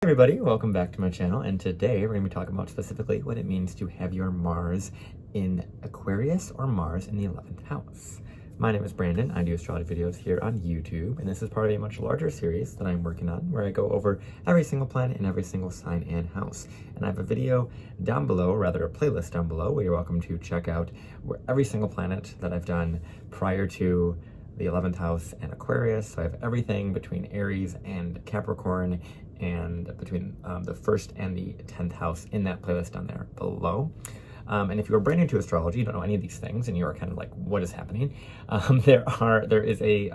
everybody, welcome back to my channel, and today we're going to be talking about specifically what it means to have your Mars in Aquarius or Mars in the 11th house. My name is Brandon. I do astrology videos here on YouTube, and this is part of a much larger series that I'm working on where I go over every single planet and every single sign and house. And I have a video down below, rather a playlist down below, where you're welcome to check out where every single planet that I've done prior to the 11th house and Aquarius. So I have everything between Aries and Capricorn and between the 1st and the 10th house in that playlist down there below. And if you are brand new to astrology, you don't know any of these things, and you are kind of like, what is happening? There is a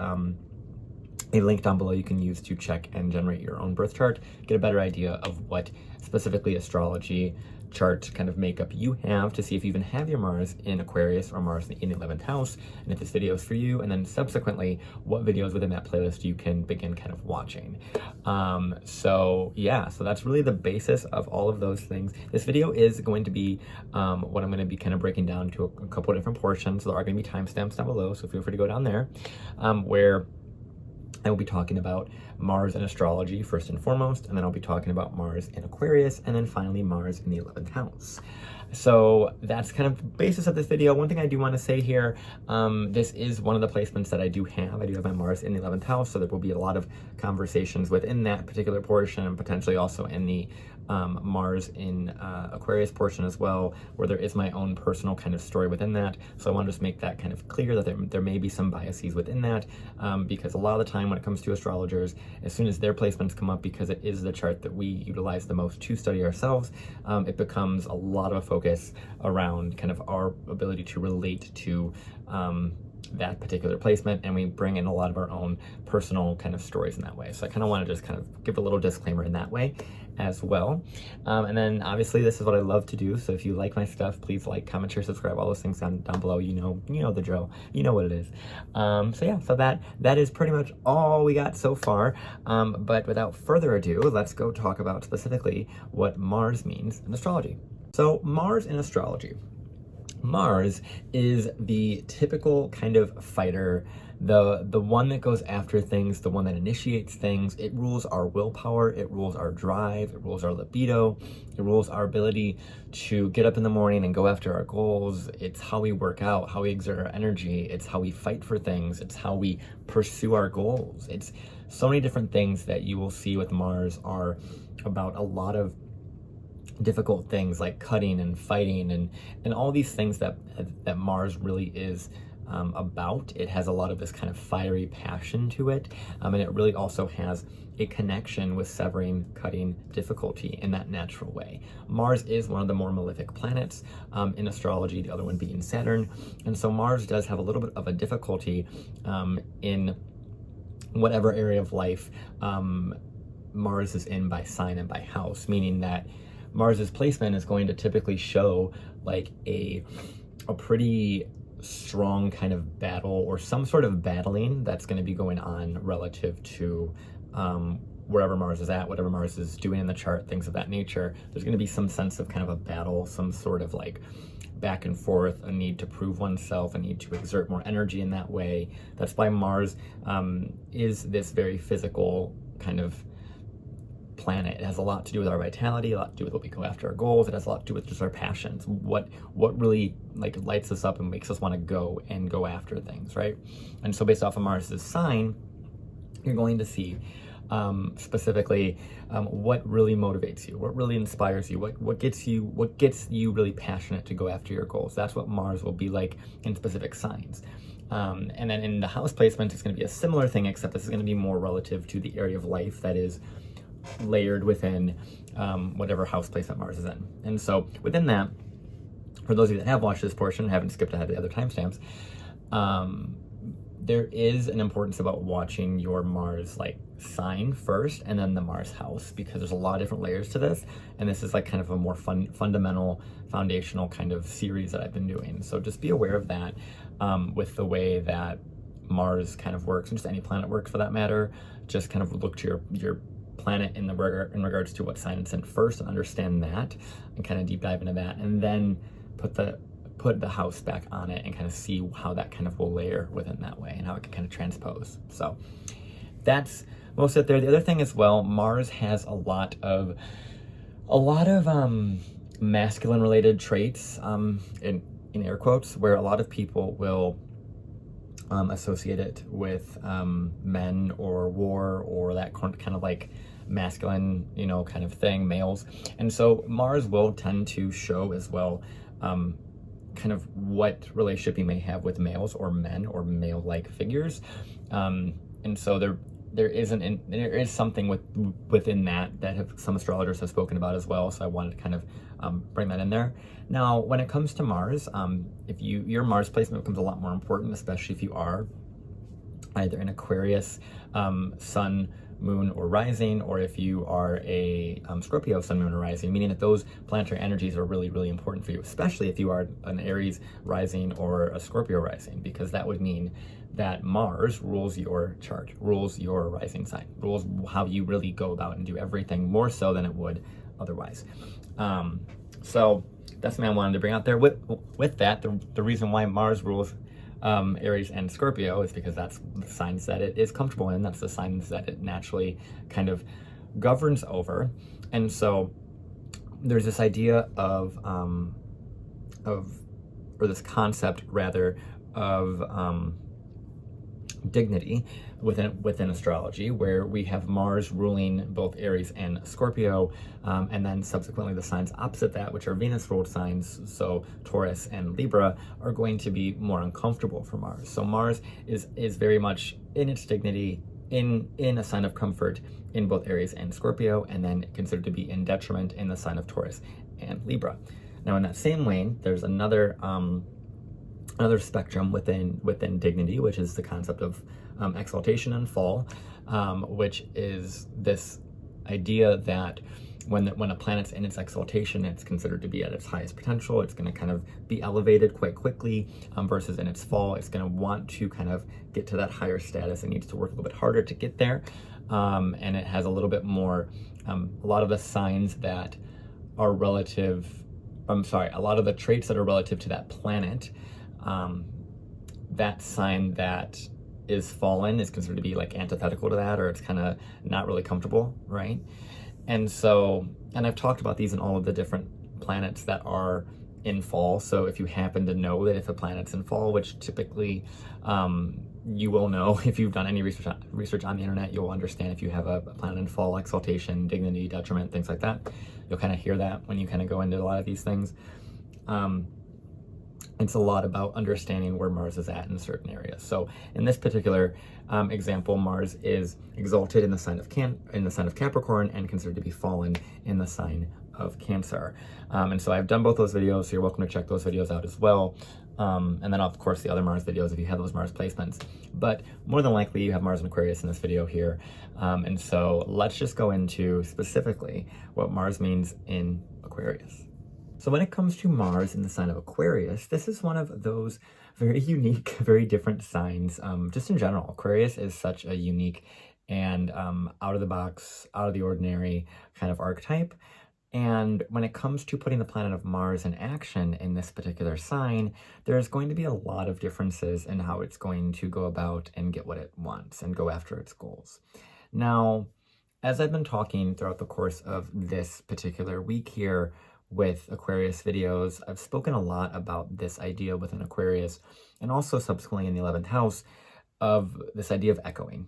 link down below you can use to check and generate your own birth chart, get a better idea of what specifically astrology chart kind of makeup you have to see if you even have your Mars in Aquarius or Mars in the 11th house, and if this video is for you, and then subsequently what videos within that playlist you can begin kind of watching. So that's really the basis of all of those things. This video is going to be what I'm going to be kind of breaking down to a couple of different portions. There are going to be timestamps down below, so feel free to go down there, where I will be talking about Mars in astrology first and foremost, and then I'll be talking about Mars in Aquarius, and then finally Mars in the 11th house. So that's kind of the basis of this video. One thing I do want to say here, this is one of the placements that I do have. I do have my Mars in the 11th house, so there will be a lot of conversations within that particular portion, and potentially also in the Mars in Aquarius portion as well, where there is my own personal kind of story within that. So I want to just make that kind of clear that there may be some biases within that, because a lot of the time when it comes to astrologers, as soon as their placements come up, because it is the chart that we utilize the most to study ourselves, it becomes a lot of a focus around kind of our ability to relate to that particular placement, and we bring in a lot of our own personal kind of stories in that way. So I kind of want to just kind of give a little disclaimer in that way as well. And then obviously this is what I love to do, so if you like my stuff, please like, comment, share, subscribe, all those things down below. You know the drill, you know what it is. So that is pretty much all we got so far, but without further ado, let's go talk about specifically what Mars means in astrology. So Mars in astrology. Mars is the typical kind of fighter, the one that goes after things, the one that initiates things. It rules our willpower, it rules our drive, it rules our libido, it rules our ability to get up in the morning and go after our goals. It's how we work out, how we exert our energy, it's how we fight for things, it's how we pursue our goals. It's so many different things that you will see with Mars are about a lot of difficult things like cutting and fighting and all these things that Mars really is about. It has a lot of this kind of fiery passion to it, and it really also has a connection with severing, cutting, difficulty in that natural way. Mars is one of the more malefic planets in astrology, the other one being Saturn, and so Mars does have a little bit of a difficulty in whatever area of life Mars is in by sign and by house, meaning that Mars's placement is going to typically show like a pretty strong kind of battle or some sort of battling that's going to be going on relative to wherever Mars is at, whatever Mars is doing in the chart, things of that nature. There's going to be some sense of kind of a battle, some sort of like back and forth, a need to prove oneself, a need to exert more energy in that way. That's why Mars is this very physical kind of planet. It has a lot to do with our vitality, a lot to do with what we go after our goals. It has a lot to do with just our passions, what really like lights us up and makes us want to go after things, right? And so based off of Mars's sign, you're going to see specifically what really motivates you, what really inspires you, what gets you really passionate to go after your goals. That's what Mars will be like in specific signs. And then in the house placement, it's going to be a similar thing, except this is going to be more relative to the area of life that is layered within whatever house placement Mars is in. And so within that, for those of you that have watched this portion, haven't skipped ahead to the other timestamps, there is an importance about watching your Mars like sign first and then the Mars house, because there's a lot of different layers to this, and this is like kind of a more fundamental, foundational kind of series that I've been doing. So just be aware of that with the way that Mars kind of works, and just any planet works for that matter. Just kind of look to your planet in regards to what sign it's in first, and understand that, and kind of deep dive into that, and then put the house back on it and kind of see how that kind of will layer within that way and how it can kind of transpose. So that's we'll sit there. The other thing as well, Mars has a lot of masculine related traits, in air quotes, where a lot of people will associate it with men or war or that kind of like masculine, kind of thing, males. And so Mars will tend to show as well kind of what relationship you may have with males or men or male-like figures. And so there is something within that some astrologers have spoken about as well. So I wanted to kind of bring that in there. Now, when it comes to Mars, if your Mars placement becomes a lot more important, especially if you are either in Aquarius, Sun, Moon, or Rising, or if you are a Scorpio, Sun, Moon, or Rising, meaning that those planetary energies are really, really important for you, especially if you are an Aries Rising or a Scorpio Rising, because that would mean that Mars rules your chart, rules your rising sign, rules how you really go about and do everything more so than it would otherwise. So that's something I wanted to bring out there. With that, the reason why Mars rules Aries and Scorpio is because that's the signs that it is comfortable in. That's the signs that it naturally kind of governs over. And so there's this idea of or this concept rather of dignity within astrology, where we have Mars ruling both Aries and Scorpio, and then subsequently the signs opposite that, which are Venus ruled signs, so Taurus and Libra, are going to be more uncomfortable for Mars. So Mars is very much in its dignity, in a sign of comfort in both Aries and Scorpio, and then considered to be in detriment in the sign of Taurus and Libra. Now, in that same way, there's another spectrum within dignity, which is the concept of exaltation and fall, which is this idea that when a planet's in its exaltation, it's considered to be at its highest potential. It's going to kind of be elevated quite quickly, versus in its fall, it's going to want to kind of get to that higher status. It needs to work a little bit harder to get there, and it has a little bit more, a lot of the signs that are relative, a lot of the traits that are relative to that planet. That sign that is fallen is considered to be like antithetical to that, or it's kind of not really comfortable, right? And so, and I've talked about these in all of the different planets that are in fall. So if you happen to know that if a planet's in fall, which typically you will know if you've done any research on the internet, you'll understand if you have a planet in fall, exaltation, dignity, detriment, things like that. You'll kind of hear that when you kind of go into a lot of these things. It's a lot about understanding where Mars is at in certain areas. So in this particular example, Mars is exalted in the sign of Capricorn and considered to be fallen in the sign of Cancer. And so I've done both those videos, so you're welcome to check those videos out as well. And then of course the other Mars videos if you have those Mars placements. But more than likely you have Mars and Aquarius in this video here. And so let's just go into specifically what Mars means in Aquarius. So when it comes to Mars in the sign of Aquarius, this is one of those very unique, very different signs. Just in general, Aquarius is such a unique and out of the box, out of the ordinary kind of archetype. And when it comes to putting the planet of Mars in action in this particular sign, there's going to be a lot of differences in how it's going to go about and get what it wants and go after its goals. Now, as I've been talking throughout the course of this particular week here, with Aquarius videos, I've spoken a lot about this idea within Aquarius and also subsequently in the 11th house of this idea of echoing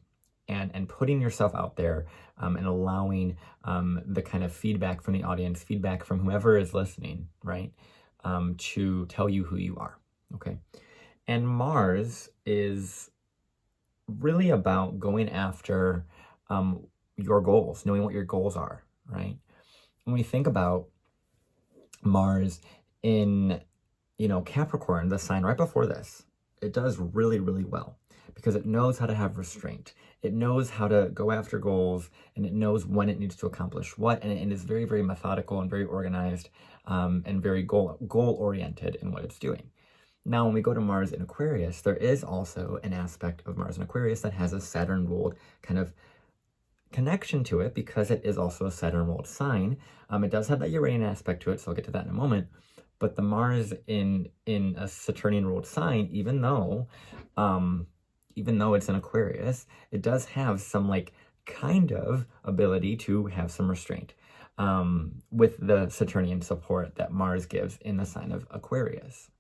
and putting yourself out there, and allowing the kind of feedback from the audience, feedback from whoever is listening, right, to tell you who you are, okay? And Mars is really about going after your goals, knowing what your goals are, right? When we think about Mars in, Capricorn, the sign right before this, it does really, really well because it knows how to have restraint. It knows how to go after goals, and it knows when it needs to accomplish what, and it is very, very methodical and very organized, and very goal-oriented in what it's doing. Now, when we go to Mars in Aquarius, there is also an aspect of Mars in Aquarius that has a Saturn-ruled kind of connection to it because it is also a Saturn-ruled sign. It does have that Uranian aspect to it, so I'll get to that in a moment. But the Mars in a Saturnian-ruled sign, even though it's in Aquarius, it does have some like kind of ability to have some restraint with the Saturnian support that Mars gives in the sign of Aquarius.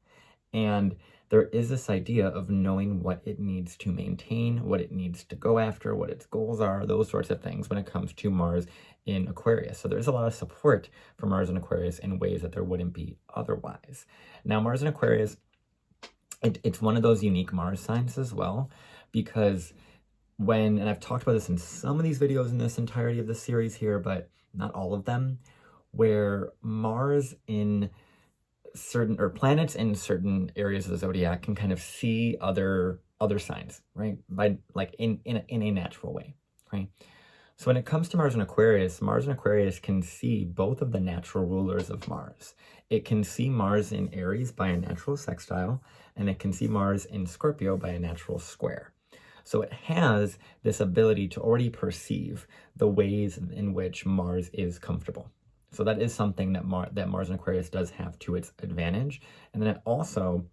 And there is this idea of knowing what it needs to maintain, what it needs to go after, what its goals are, those sorts of things when it comes to Mars in Aquarius. So there's a lot of support for Mars in Aquarius in ways that there wouldn't be otherwise. Now, Mars in Aquarius, it's one of those unique Mars signs as well, because and I've talked about this in some of these videos in this entirety of the series here, but not all of them, where Mars in certain, or planets in certain areas of the zodiac can kind of see other signs, right? By like in a natural way, right? So when it comes to Mars in Aquarius can see both of the natural rulers of Mars. It can see Mars in Aries by a natural sextile, and it can see Mars in Scorpio by a natural square. So it has this ability to already perceive the ways in which Mars is comfortable. So that is something that Mars in Aquarius does have to its advantage. And then it also,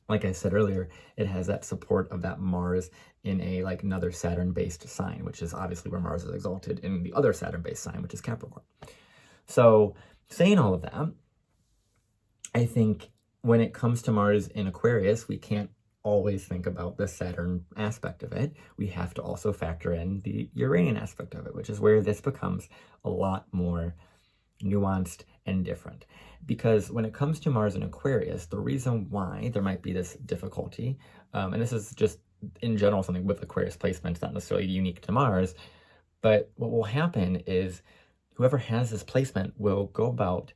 like I said earlier, it has that support of that Mars in a like another Saturn-based sign, which is obviously where Mars is exalted in the other Saturn-based sign, which is Capricorn. So saying all of that, I think when it comes to Mars in Aquarius, we can't always think about the Saturn aspect of it. We have to also factor in the Uranian aspect of it, which is where this becomes a lot more nuanced and different. Because when it comes to Mars in Aquarius, the reason why there might be this difficulty, and this is just in general something with Aquarius placements, not necessarily unique to Mars, but what will happen is whoever has this placement will go about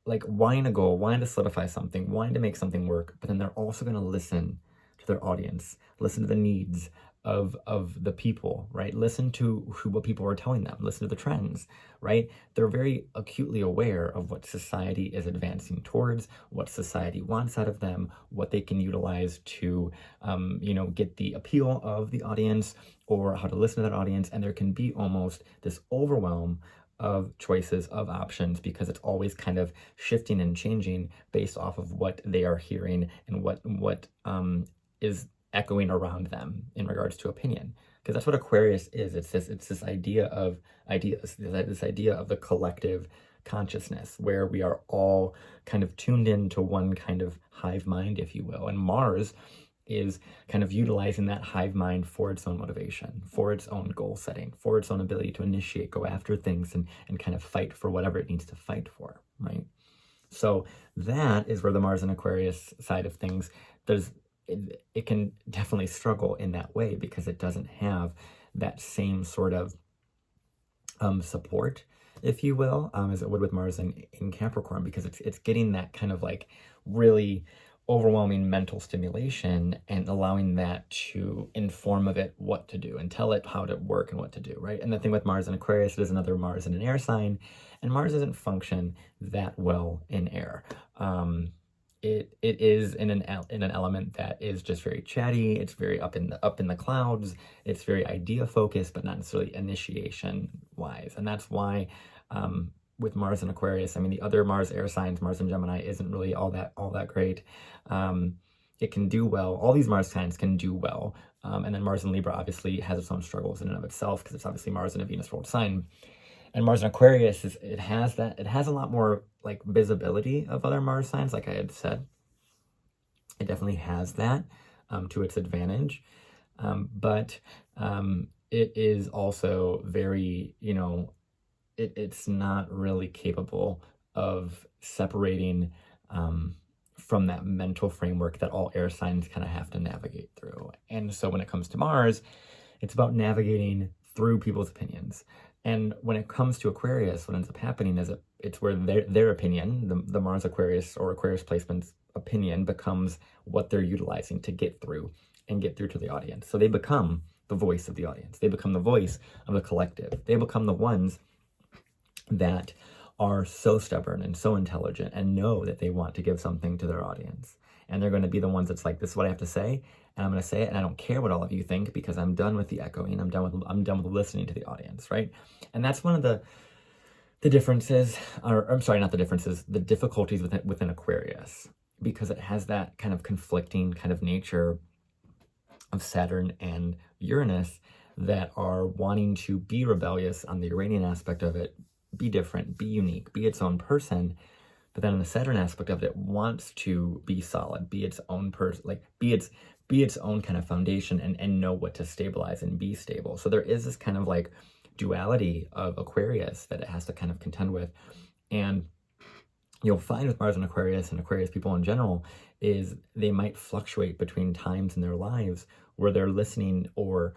like wanting a goal, wanting to solidify something, wanting to make something work, but then they're also going to listen to their audience, listen to the needs of the people, right? Listen to what people are telling them, listen to the trends, right? They're very acutely aware of what society is advancing towards, what society wants out of them, what they can utilize to, get the appeal of the audience, or how to listen to that audience. And there can be almost this overwhelm of choices, of options, because it's always kind of shifting and changing based off of what they are hearing and what is echoing around them in regards to opinion. Because that's what Aquarius is. It's this idea of ideas, this idea of the collective consciousness, where we are all kind of tuned into one kind of hive mind, if you will. And Mars is kind of utilizing that hive mind for its own motivation, for its own goal setting, for its own ability to initiate, go after things, and kind of fight for whatever it needs to fight for, right? So that is where the Mars and Aquarius side of things, it can definitely struggle in that way, because it doesn't have that same sort of support, if you will, as it would with Mars in Capricorn, because it's getting that kind of like really overwhelming mental stimulation and allowing that to inform of it what to do and tell it how to work and what to do, right? And the thing with Mars and Aquarius, it is another Mars in an air sign, and Mars doesn't function that well in air. It is in an element that is just very chatty. It's very up in the clouds. It's very idea focused, but not necessarily initiation wise. And that's why with Mars and Aquarius, I mean, the other Mars air signs, Mars and Gemini, isn't really all that great. It can do well. All these Mars signs can do well. And then Mars and Libra obviously has its own struggles in and of itself, because it's obviously Mars in a Venus ruled sign. And Mars in Aquarius, it has a lot more like visibility of other Mars signs, like I had said. It definitely has that to its advantage. But it is also very, it's not really capable of separating from that mental framework that all air signs kind of have to navigate through. And so when it comes to Mars, it's about navigating through people's opinions. And when it comes to Aquarius, what ends up happening is it's where their opinion, the Mars Aquarius or Aquarius placement's opinion, becomes what they're utilizing to get through to the audience. So they become the voice of the audience. They become the voice of the collective. They become the ones that are so stubborn and so intelligent and know that they want to give something to their audience. And they're going to be the ones that's like, this is what I have to say, and I'm going to say it, and I don't care what all of you think, because I'm done with the echoing. I'm done with listening to the audience, right? And that's one of the differences, or I'm sorry, not the differences, the difficulties within Aquarius, because it has that kind of conflicting kind of nature of Saturn and Uranus, that are wanting to be rebellious on the Uranian aspect of it, be different, be unique, be its own person. But then on the Saturn aspect of it wants to be solid, be its own person, like be its own kind of foundation and know what to stabilize and be stable. So there is this kind of like duality of Aquarius that it has to kind of contend with. And you'll find with Mars and Aquarius people in general is they might fluctuate between times in their lives where they're listening or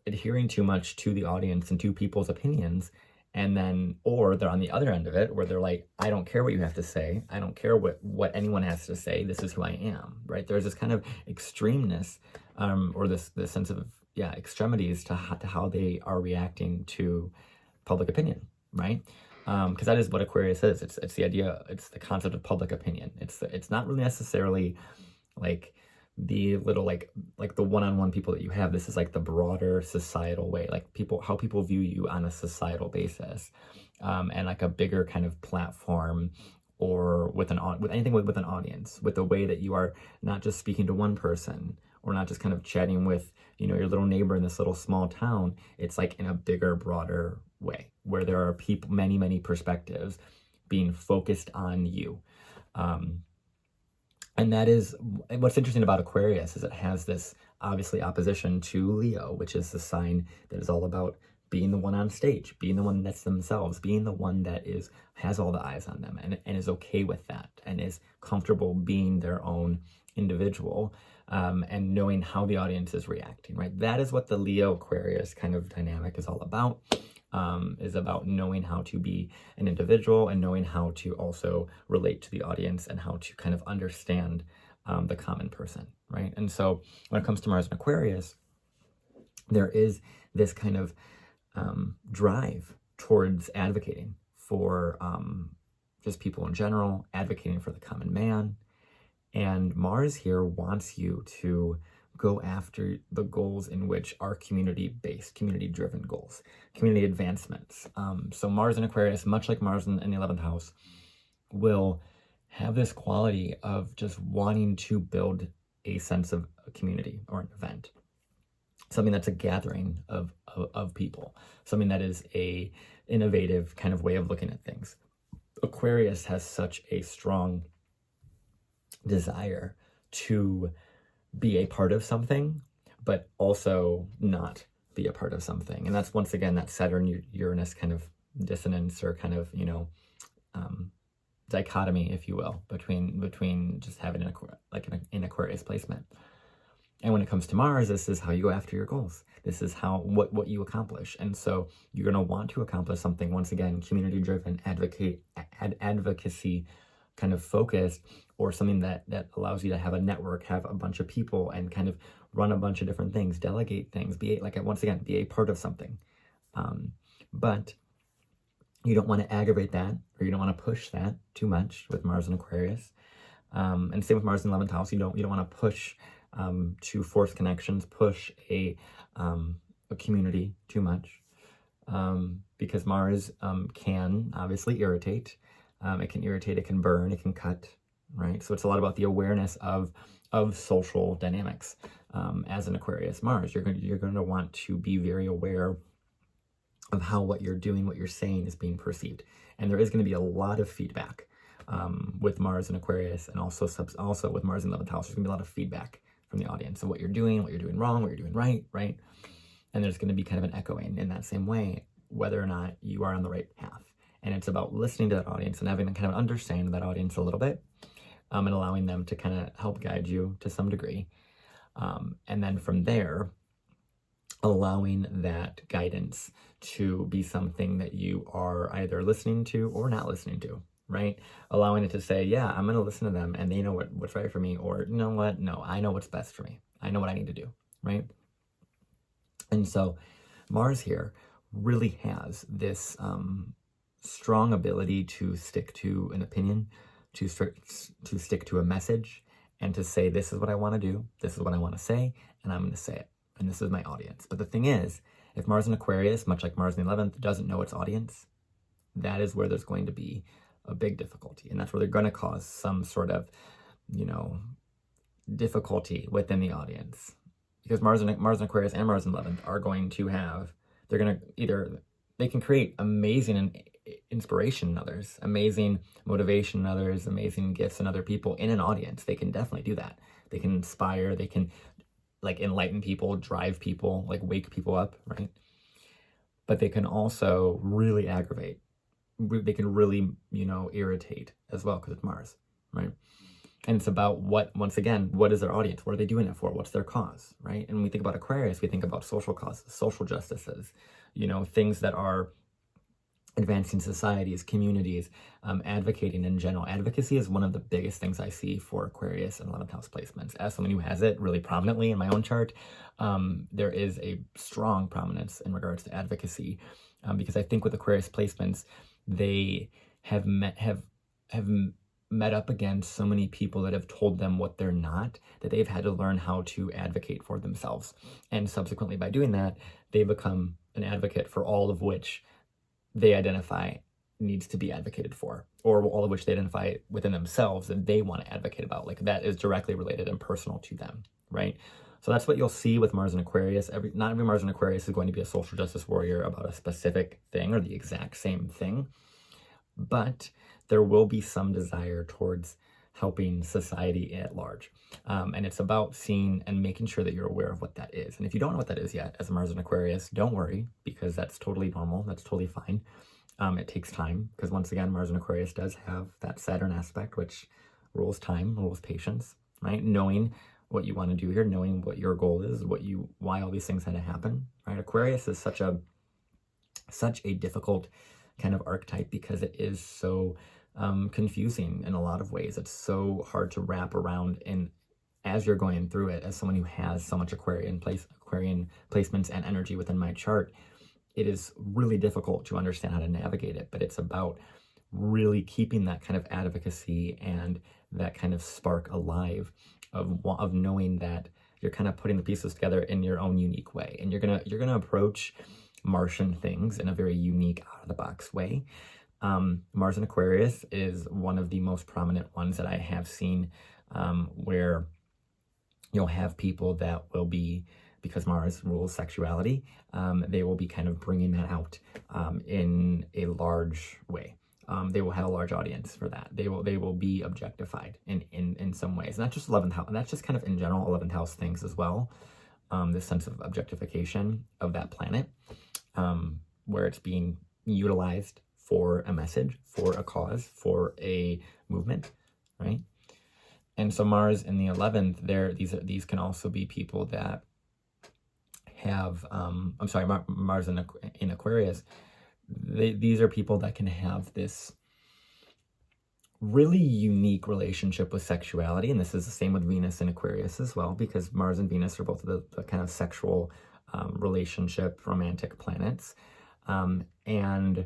adhering too much to the audience and to people's opinions. And then, or they're on the other end of it where they're like, I don't care what you have to say. I don't care what anyone has to say. This is who I am, right? There's this kind of extremeness or this sense of, extremities to how they are reacting to public opinion, right? Because that is what Aquarius is. It's the idea, it's the concept of public opinion. It's not really necessarily like the little like the one-on-one people that you have. This is like the broader societal way, like how people view you on a societal basis, and like a bigger kind of platform, or with an audience, with the way that you are not just speaking to one person or not just kind of chatting with your little neighbor in this little small town. It's like in a bigger, broader way where there are many perspectives being focused on you. And that is what's interesting about Aquarius, is it has this obviously opposition to Leo, which is the sign that is all about being the one on stage, being the one that's themselves, being the one that has all the eyes on them and is okay with that and is comfortable being their own individual, and knowing how the audience is reacting, right? That is what the Leo Aquarius kind of dynamic is all about. Is about knowing how to be an individual and knowing how to also relate to the audience and how to kind of understand the common person, right? And so when it comes to Mars and Aquarius, there is this kind of drive towards advocating for just people in general, advocating for the common man. And Mars here wants you to go after the goals in which are community-based, community-driven goals, community advancements. So Mars in Aquarius, much like Mars in the 11th house, will have this quality of just wanting to build a sense of a community or an event, something that's a gathering of people, something that is a innovative kind of way of looking at things. Aquarius has such a strong desire to be a part of something, but also not be a part of something. And that's, once again, that Saturn-Uranus kind of dissonance or kind of, dichotomy, if you will, between just having an Aquarius placement. And when it comes to Mars, this is how you go after your goals. This is what you accomplish. And so you're going to want to accomplish something, once again, community-driven, advocacy kind of focused, or something that allows you to have a network, have a bunch of people, and kind of run a bunch of different things, delegate things, be a part of something. But you don't want to aggravate that, or you don't want to push that too much with Mars and Aquarius. And same with Mars in 11th house. You don't want to push to force connections, push a community too much, because Mars can obviously irritate. It can irritate, it can burn, it can cut, right? So it's a lot about the awareness of social dynamics. As an Aquarius Mars, you're going to want to be very aware of how what you're doing, what you're saying is being perceived. And there is going to be a lot of feedback with Mars and Aquarius, and also with Mars in 11th house. There's going to be a lot of feedback from the audience of what you're doing wrong, what you're doing right? And there's going to be kind of an echoing in that same way, whether or not you are on the right path. And it's about listening to that audience and having them kind of understand that audience a little bit, and allowing them to kind of help guide you to some degree. And then from there, allowing that guidance to be something that you are either listening to or not listening to, right? Allowing it to say, yeah, I'm going to listen to them and they know what's right for me, or you know what? No, I know what's best for me. I know what I need to do, right? And so Mars here really has this strong ability to stick to an opinion, to stick to a message, and to say, this is what I want to do, this is what I want to say, and I'm going to say it, and this is my audience. But the thing is, if Mars in Aquarius, much like Mars in the 11th, doesn't know its audience, that is where there's going to be a big difficulty, and that's where they're going to cause some sort of, difficulty within the audience. because Mars and Aquarius and Mars in 11th are going to have, they're going to either, they can create amazing inspiration in others, amazing motivation in others, amazing gifts in other people in an audience. They can definitely do that. They can inspire, they can like enlighten people, drive people, like wake people up, right? But they can also really aggravate. They can really, irritate as well because it's Mars, right? And it's about once again, what is their audience? What are they doing it for? What's their cause, right? And when we think about Aquarius, we think about social causes, social justices, things that are advancing societies, communities, advocating in general. Advocacy is one of the biggest things I see for Aquarius and 11th house placements. As someone who has it really prominently in my own chart, there is a strong prominence in regards to advocacy, because I think with Aquarius placements, they have met up against so many people that have told them what they're not, that they've had to learn how to advocate for themselves. And subsequently, by doing that, they become an advocate for all of which they identify needs to be advocated for, or all of which they identify within themselves that they want to advocate about. Like that is directly related and personal to them, right? So that's what you'll see with Mars and Aquarius. Not every Mars and Aquarius is going to be a social justice warrior about a specific thing or the exact same thing, but there will be some desire towards helping society at large. And it's about seeing and making sure that you're aware of what that is. And if you don't know what that is yet as a Mars and Aquarius, don't worry, because that's totally normal. That's totally fine. It takes time because once again, Mars and Aquarius does have that Saturn aspect, which rules time, rules patience, right? Knowing what you want to do here, knowing what your goal is, why all these things had to happen, right? Aquarius is such a difficult kind of archetype because it is so confusing in a lot of ways. It's so hard to wrap around, and as you're going through it, as someone who has so much Aquarian placements and energy within my chart, it is really difficult to understand how to navigate it. But it's about really keeping that kind of advocacy and that kind of spark alive of knowing that you're kind of putting the pieces together in your own unique way, and you're gonna approach Martian things in a very unique, out of the box way. Mars in Aquarius is one of the most prominent ones that I have seen, where you'll have people that will be, because Mars rules sexuality, they will be kind of bringing that out in a large way. They will have a large audience for that. They will be objectified in some ways. Not just 11th house, and that's just kind of in general 11th house things as well. This sense of objectification of that planet, where it's being utilized for a message, for a cause, for a movement, right? And so Mars in the 11th, these can also be people that have, Mars in Aquarius, these are people that can have this really unique relationship with sexuality. And this is the same with Venus in Aquarius as well, because Mars and Venus are both the kind of sexual relationship, romantic planets. And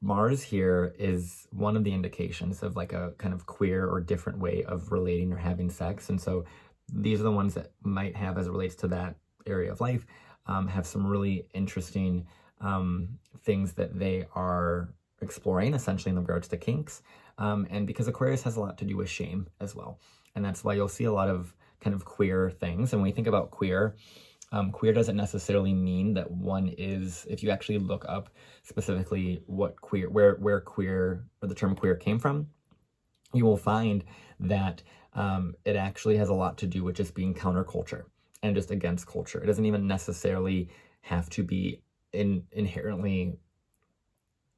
Mars here is one of the indications of like a kind of queer or different way of relating or having sex. And so these are the ones that might have, as it relates to that area of life, have some really interesting things that they are exploring, essentially in regards to kinks. And because Aquarius has a lot to do with shame as well. And that's why you'll see a lot of kind of queer things. And when we think about queer, queer doesn't necessarily mean that one is, if you actually look up specifically what queer, where queer, or the term queer came from, you will find that it actually has a lot to do with just being counterculture and just against culture. It doesn't even necessarily have to be inherently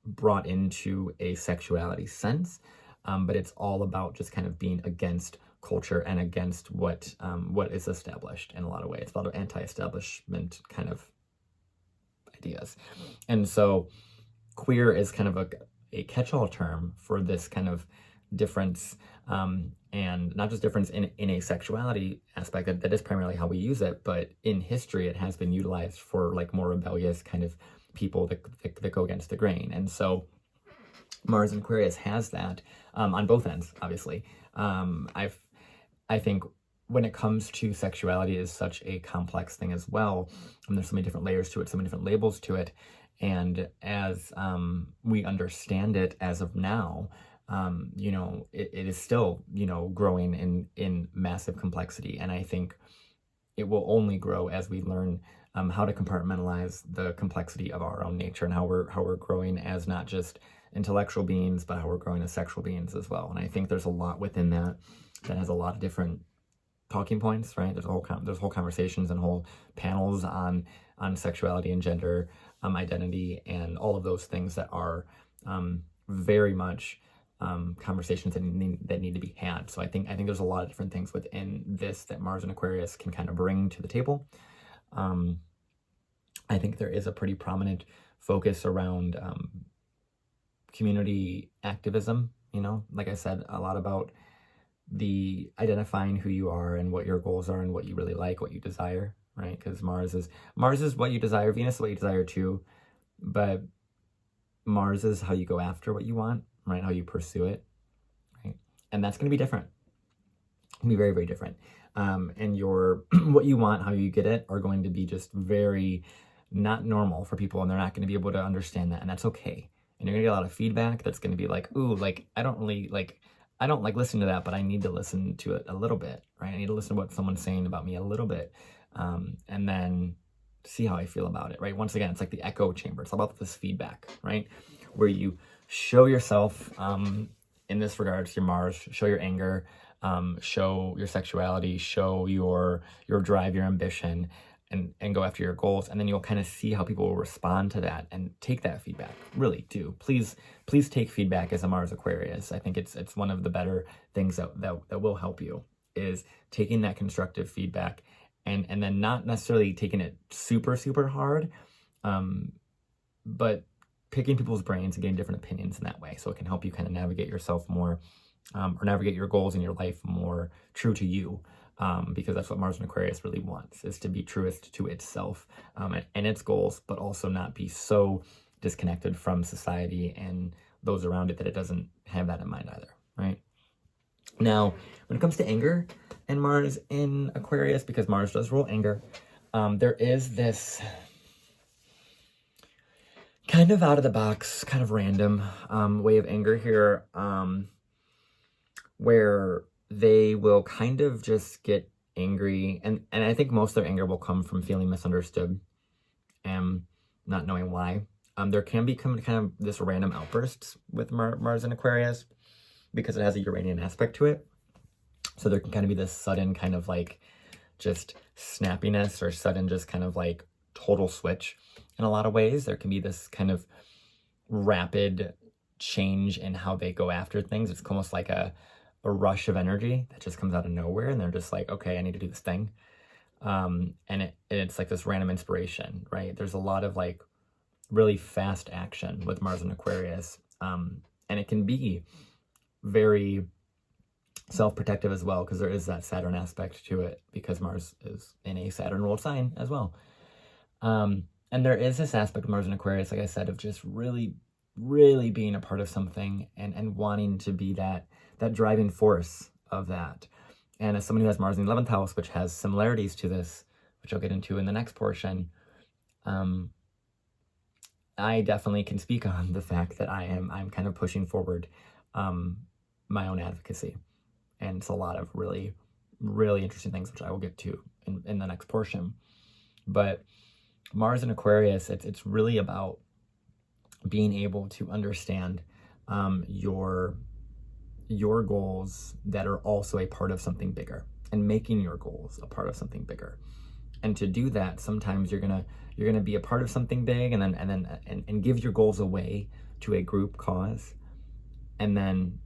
brought into a sexuality sense, but it's all about just kind of being against culture and against what is established in a lot of ways. It's a lot of anti-establishment kind of ideas. And so queer is kind of a catch-all term for this kind of difference, and not just difference in a sexuality aspect, that is primarily how we use it, but in history it has been utilized for like more rebellious kind of people that go against the grain. And so Mars in Aquarius has that on both ends, obviously. I think when it comes to sexuality, it is such a complex thing as well. And there's so many different layers to it, so many different labels to it. And as we understand it as of now, it is still, growing in massive complexity. And I think it will only grow as we learn how to compartmentalize the complexity of our own nature, and how we're growing as not just intellectual beings, but how we're growing as sexual beings as well. And I think there's a lot within that has a lot of different talking points, right? There's whole conversations and whole panels on sexuality and gender, identity, and all of those things that are very much conversations that need to be had. So I think there's a lot of different things within this that Mars and Aquarius can kind of bring to the table. I think there is a pretty prominent focus around community activism, like I said, a lot about the identifying who you are and what your goals are and what you really like, what you desire, right? Because Mars is what you desire, Venus is what you desire too, but Mars is how you go after what you want, right? How you pursue it, right? And that's going to be different. It'll be very, very different. And your what you want, how you get it, are going to be just very not normal for people, and they're not going to be able to understand that, and that's okay. And you're gonna get a lot of feedback that's gonna be like, ooh, like I don't like listening to that, but I need to listen to it a little bit, right? I need to listen to what someone's saying about me a little bit, and then see how I feel about it, right? Once again, it's like the echo chamber. It's all about this feedback, right? Where you show yourself, in this regards, your Mars, show your anger, show your sexuality, show your drive, your ambition, and go after your goals. And then you'll kind of see how people will respond to that and take that feedback. Really do. Please take feedback as a Mars Aquarius. I think it's one of the better things that will help you, is taking that constructive feedback and then not necessarily taking it super, super hard, but picking people's brains and getting different opinions in that way. So it can help you kind of navigate yourself more, or navigate your goals in your life more true to you. Because that's what Mars and Aquarius really wants, is to be truest to itself, and its goals, but also not be so disconnected from society and those around it that it doesn't have that in mind either, right? Now, when it comes to anger and Mars in Aquarius, because Mars does rule anger, there is this kind of out of the box, kind of random way of anger here, where they will kind of just get angry, and I think most of their anger will come from feeling misunderstood and not knowing why. There can become kind of this random outbursts with Mars and Aquarius because it has a Uranian aspect to it. So there can kind of be this sudden kind of like just snappiness, or sudden just kind of like total switch in a lot of ways. There can be this kind of rapid change in how they go after things. It's almost like a rush of energy that just comes out of nowhere, and they're just like, okay, I need to do this thing. And it's like this random inspiration, right? There's a lot of like really fast action with Mars and Aquarius. And it can be very self-protective as well, because there is that Saturn aspect to it, because Mars is in a Saturn ruled sign as well. And there is this aspect of Mars and Aquarius, like I said, of just really, really being a part of something and wanting to be that driving force of that. And as someone who has Mars in the 11th house, which has similarities to this, which I'll get into in the next portion, I definitely can speak on the fact that I'm kind of pushing forward my own advocacy. And it's a lot of really, really interesting things, which I will get to in the next portion. But Mars in Aquarius, it's really about being able to understand your goals that are also a part of something bigger, and making your goals a part of something bigger. And to do that, sometimes you're gonna be a part of something big, and then give your goals away to a group cause, and then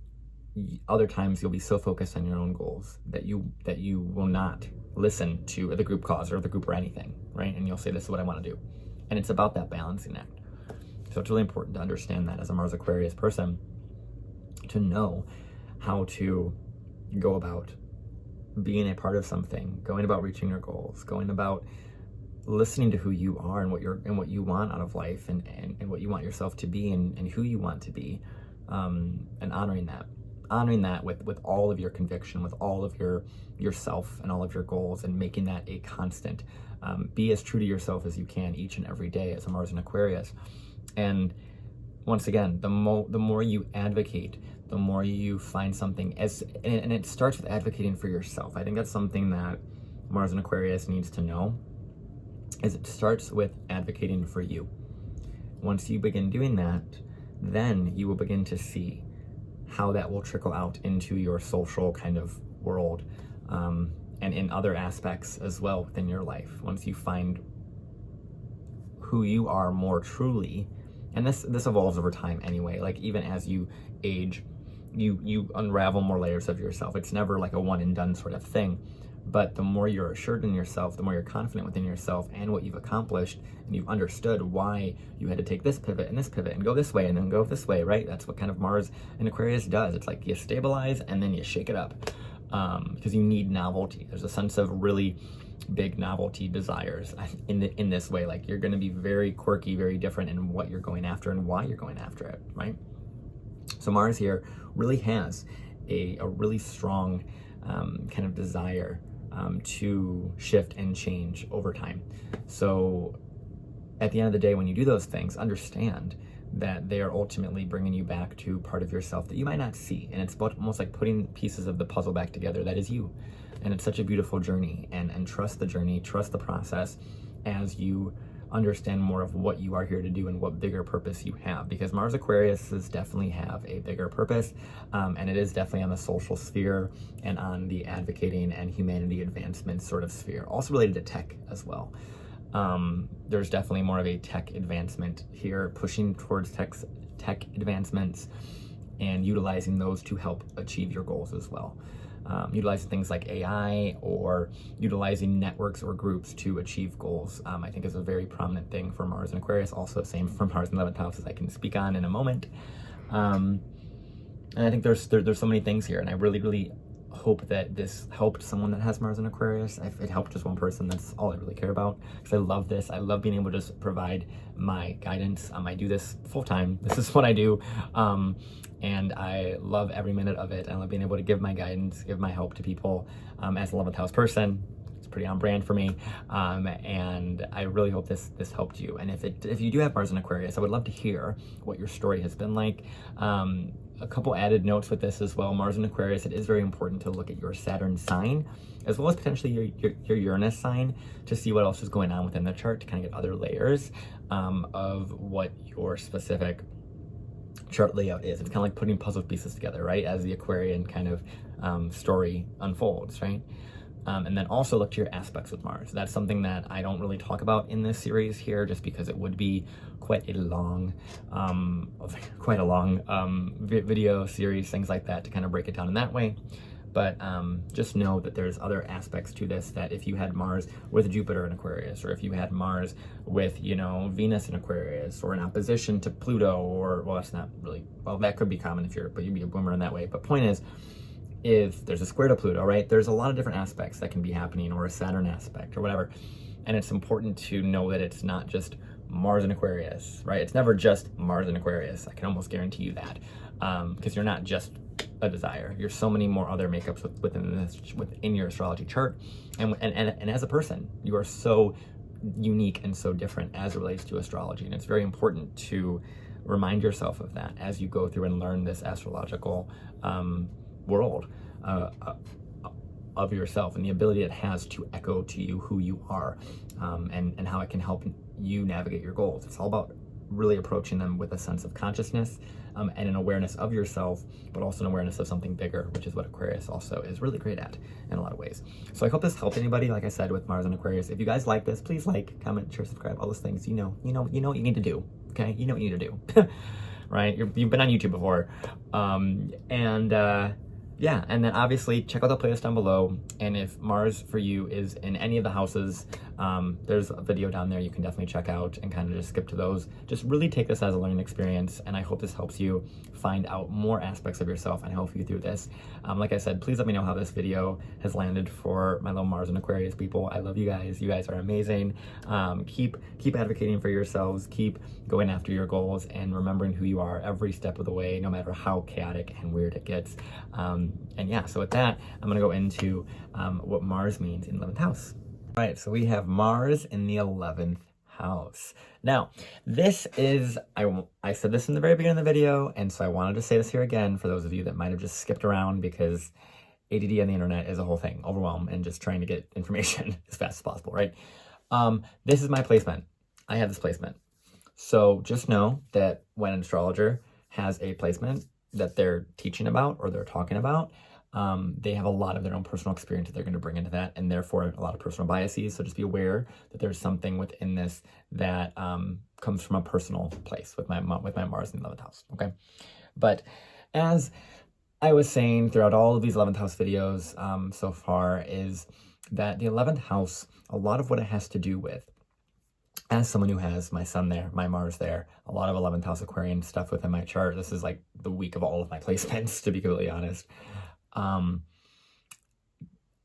other times you'll be so focused on your own goals that you will not listen to the group cause or the group or anything, right? And you'll say, this is what I want to do. And it's about that balancing act. So it's really important to understand that as a Mars Aquarius person, to know how to go about being a part of something, going about reaching your goals, going about listening to who you are and what you want out of life, and what you want yourself to be, and who you want to be, and honoring that with all of your conviction, with all of yourself and all of your goals, and making that a constant. Be as true to yourself as you can each and every day as a Mars in Aquarius. And once again, the more you advocate, the more you find something and it starts with advocating for yourself. I think that's something that Mars in Aquarius needs to know is it starts with advocating for you. Once you begin doing that, then you will begin to see how that will trickle out into your social kind of world, and in other aspects as well within your life. Once you find who you are more truly, and this evolves over time anyway, like even as you age, you unravel more layers of yourself. It's never like a one and done sort of thing. But the more you're assured in yourself, the more you're confident within yourself and what you've accomplished, and you've understood why you had to take this pivot and go this way and then go this way, right? That's what kind of Mars in Aquarius does. It's like you stabilize and then you shake it up, because you need novelty. There's a sense of really big novelty desires in this way. Like you're going to be very quirky, very different in what you're going after and why you're going after it, right? So Mars here really has a really strong kind of desire to shift and change over time. So at the end of the day, when you do those things, understand that they are ultimately bringing you back to part of yourself that you might not see. And it's almost like putting pieces of the puzzle back together that is you. And it's such a beautiful journey, and trust the journey, trust the process as you understand more of what you are here to do and what bigger purpose you have, because Mars Aquariuses definitely have a bigger purpose, and it is definitely on the social sphere and on the advocating and humanity advancement sort of sphere, also related to tech as well. There's definitely more of a tech advancement here, pushing towards tech advancements and utilizing those to help achieve your goals as well. Utilizing things like AI or utilizing networks or groups to achieve goals, I think is a very prominent thing for Mars and Aquarius. Also same for Mars in 11th house, as I can speak on in a moment. And I think there's so many things here, and I really hope that this helped someone that has Mars in Aquarius. If it helped just one person, that's all I really care about, because I love this. I love being able to just provide my guidance. I do this full time. This is what I do. And I love every minute of it. I love being able to give my guidance, give my help to people. As a 11th house person, it's pretty on brand for me. And I really hope this helped you. And if you do have Mars in Aquarius, I would love to hear what your story has been like. A couple added notes with this as well. Mars in Aquarius, it is very important to look at your Saturn sign, as well as potentially your Uranus sign, to see what else is going on within the chart, to kind of get other layers of what your specific chart layout is. It's kind of like putting puzzle pieces together, right? As the Aquarian kind of story unfolds, right? And then also look to your aspects with Mars. That's something that I don't really talk about in this series here, just because it would be quite a long video series, things like that, to kind of break it down in that way. But just know that there's other aspects to this, that if you had Mars with Jupiter in Aquarius, or if you had Mars with, Venus in Aquarius, or in opposition to Pluto, or, well, that's not really, well, that could be common but you'd be a boomer in that way. But point is, if there's a square to Pluto, right, there's a lot of different aspects that can be happening, or a Saturn aspect, or whatever. And it's important to know that it's not just Mars in Aquarius, right? It's never just Mars in Aquarius. I can almost guarantee you that, because you're not just a desire. You're so many more other makeups within your astrology chart, and as a person, you are so unique and so different as it relates to astrology. And it's very important to remind yourself of that as you go through and learn this astrological world of yourself, and the ability it has to echo to you who you are, and how it can help you navigate your goals. It's all about really approaching them with a sense of consciousness, and an awareness of yourself, but also an awareness of something bigger, which is what Aquarius also is really great at in a lot of ways. So I hope this helped anybody, like I said, with Mars and Aquarius. If you guys like this, please like, comment, share, subscribe, all those things. You know what you need to do, okay? You know what you need to do, right? You've been on YouTube before, yeah, and then obviously check out the playlist down below. And if Mars for you is in any of the houses, there's a video down there you can definitely check out and kind of just skip to those. Just really take this as a learning experience, and I hope this helps you find out more aspects of yourself and help you through this. Like I said, please let me know how this video has landed for my little Mars and Aquarius people. I love you guys. You guys are amazing. Keep advocating for yourselves. Keep going after your goals, and remembering who you are every step of the way, no matter how chaotic and weird it gets. And yeah, so with that, I'm going to go into what Mars means in 11th house. All right, so we have Mars in the 11th house. Now, this is, I said this in the very beginning of the video, and so I wanted to say this here again for those of you that might have just skipped around because ADD on the internet is a whole thing, overwhelm, and just trying to get information as fast as possible, right? This is my placement. I have this placement. So just know that when an astrologer has a placement that they're teaching about or they're talking about, they have a lot of their own personal experience that they're going to bring into that, and therefore a lot of personal biases. So just be aware that there's something within this that comes from a personal place with my Mars in the 11th house. Okay, but as I was saying throughout all of these 11th house videos so far, is that the 11th house, a lot of what it has to do with, as someone who has my sun there, my Mars there, a lot of 11th house Aquarian stuff within my chart. This is like the week of all of my placements, to be completely honest.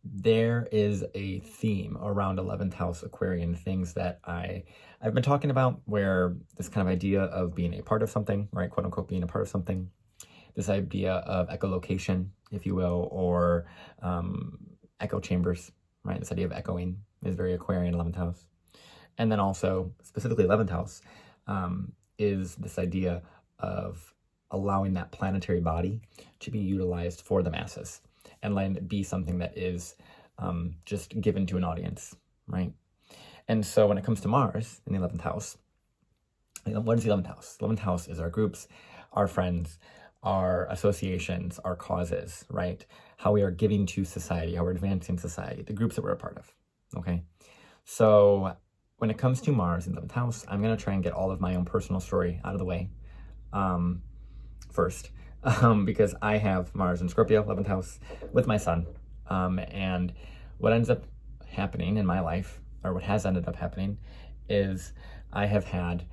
There is a theme around 11th house Aquarian things that I've been talking about, where this kind of idea of being a part of something, right? Quote unquote, being a part of something. This idea of echolocation, if you will, or echo chambers, right? This idea of echoing is very Aquarian 11th house. And then also, specifically 11th house, is this idea of allowing that planetary body to be utilized for the masses and letting it be something that is just given to an audience, right? And so when it comes to Mars in the 11th house, what is the 11th house? 11th house is our groups, our friends, our associations, our causes, right? How we are giving to society, how we're advancing society, the groups that we're a part of, okay? So when it comes to Mars in the 11th house, I'm going to try and get all of my own personal story out of the way first, because I have Mars in Scorpio, 11th house, with my sun. And what ends up happening in my life, or what has ended up happening, is I have had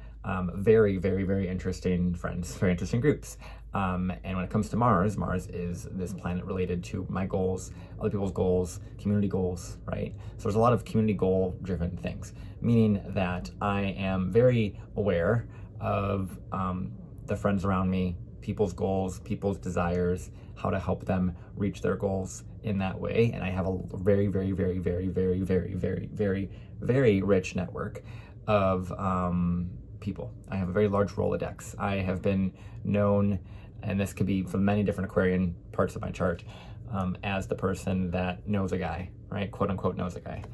very, very, very interesting friends, very interesting groups. And when it comes to Mars, Mars is this planet related to my goals, other people's goals, community goals, right? So there's a lot of community goal driven things, meaning that I am very aware of the friends around me, people's goals, people's desires, how to help them reach their goals in that way. And I have a very, very, very, very, very, very, very, very, very rich network of people. I have a very large Rolodex. I have been known, and this could be from many different Aquarian parts of my chart, as the person that knows a guy, right? Quote unquote knows a guy.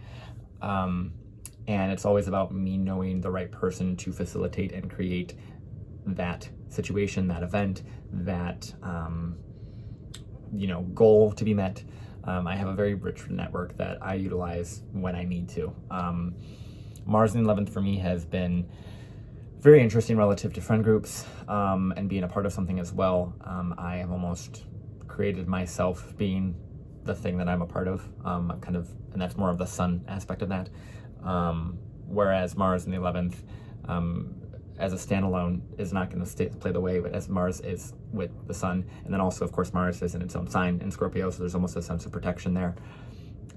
And it's always about me knowing the right person to facilitate and create that situation, that event, that goal to be met. I have a very rich network that I utilize when I need to. Mars in the 11th for me has been very interesting relative to friend groups and being a part of something as well. I have almost created myself being the thing that I'm a part of. And that's more of the sun aspect of that. Whereas Mars in the 11th, as a standalone, is not going to play the way, but as Mars is with the sun, and then also, of course, Mars is in its own sign in Scorpio, so there's almost a sense of protection there,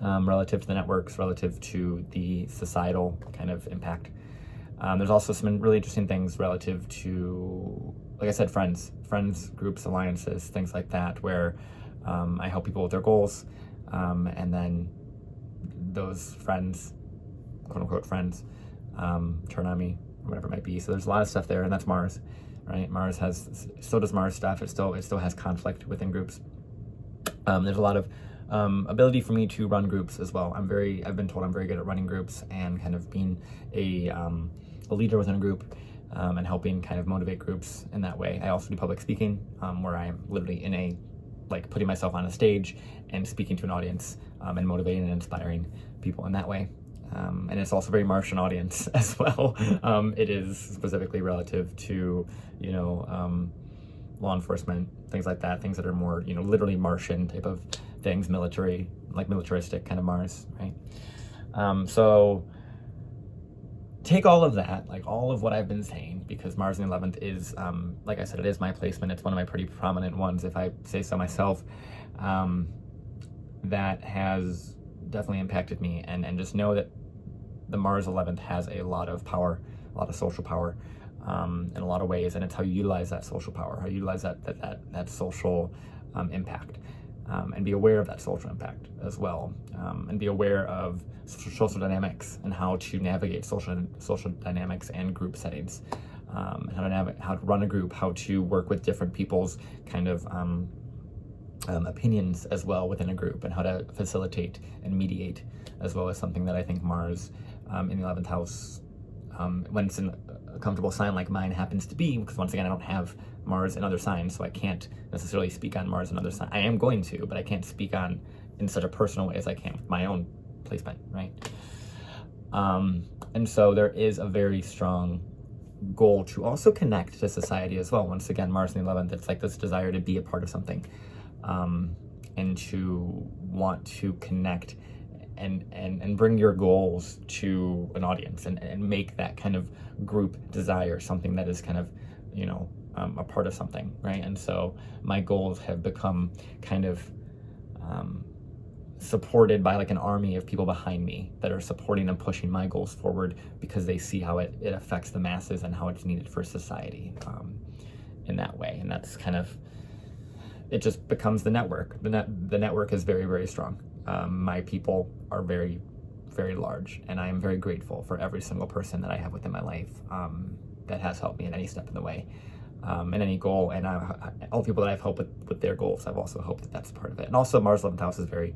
relative to the networks, relative to the societal kind of impact. There's also some really interesting things relative to, like I said, friends, groups, alliances, things like that, where I help people with their goals, and then those friends, quote unquote friends, turn on me, or whatever it might be. So there's a lot of stuff there, and that's Mars, right? Mars has, so does Mars stuff. It still has conflict within groups. There's a lot of ability for me to run groups as well. I've been told I'm very good at running groups and kind of being a leader within a group, and helping kind of motivate groups in that way. I also do public speaking, where I'm literally putting myself on a stage and speaking to an audience, and motivating and inspiring people in that way. And it's also very Martian audience as well. It is specifically relative to, law enforcement, things like that, things that are more, literally Martian type of things, militaristic kind of Mars, right? So take all of that, all of what I've been saying, because Mars in the 11th is, like I said, it is my placement. It's one of my pretty prominent ones, if I say so myself, that has definitely impacted me. And just know that the Mars 11th has a lot of power, a lot of social power, in a lot of ways, and it's how you utilize that social power, how you utilize that social impact, and be aware of that social impact as well, and be aware of social dynamics and how to navigate social dynamics and group settings, and how to run a group, how to work with different people's kind of opinions as well within a group, and how to facilitate and mediate as well as something that I think Mars in the 11th house, when it's in a comfortable sign like mine happens to be, because once again, I don't have Mars in other signs, so I can't necessarily speak on Mars in other signs. I am going to, but I can't speak on in such a personal way as I can with my own placement, right? And so there is a very strong goal to also connect to society as well. Once again, Mars in the 11th, it's like this desire to be a part of something, and to want to connect and bring your goals to an audience, and make that kind of group desire something that is kind of, a part of something, right? And so my goals have become kind of supported by like an army of people behind me that are supporting and pushing my goals forward, because they see how it affects the masses and how it's needed for society in that way. And that's kind of, it just becomes the network. The network is very, very strong. My people are very, very large, and I am very grateful for every single person that I have within my life that has helped me in any step in the way, in any goal. And all the people that I've helped with their goals, I've also hoped that that's part of it. And also Mars 11th house is very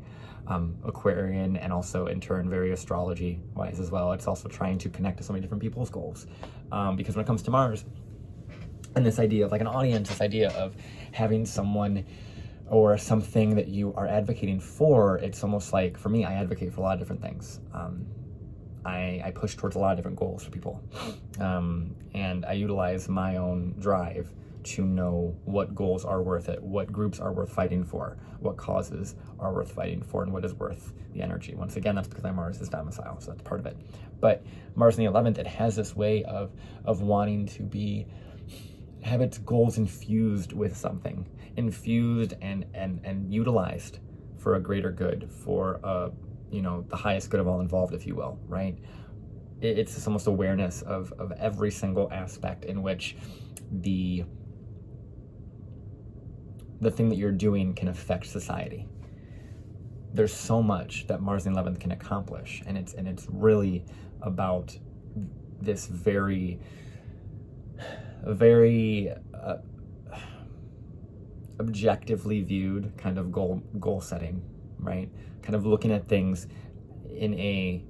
Aquarian, and also in turn very astrology wise as well. It's also trying to connect to so many different people's goals, because when it comes to Mars and this idea of like an audience, this idea of having someone or something that you are advocating for, it's almost like, for me, I advocate for a lot of different things. I push towards a lot of different goals for people, and I utilize my own drive to know what goals are worth it, what groups are worth fighting for, what causes are worth fighting for, and what is worth the energy. Once again, that's because Mars is domicile, so that's part of it. But Mars in the 11th, it has this way of wanting to have its goals infused with something, infused and utilized for a greater good, for the highest good of all involved, if you will, right? It's this almost awareness of every single aspect in which the thing that you're doing can affect society. There's so much that Mars in the 11th can accomplish, and it's really about this very objectively viewed kind of goal setting, right? Kind of looking at things in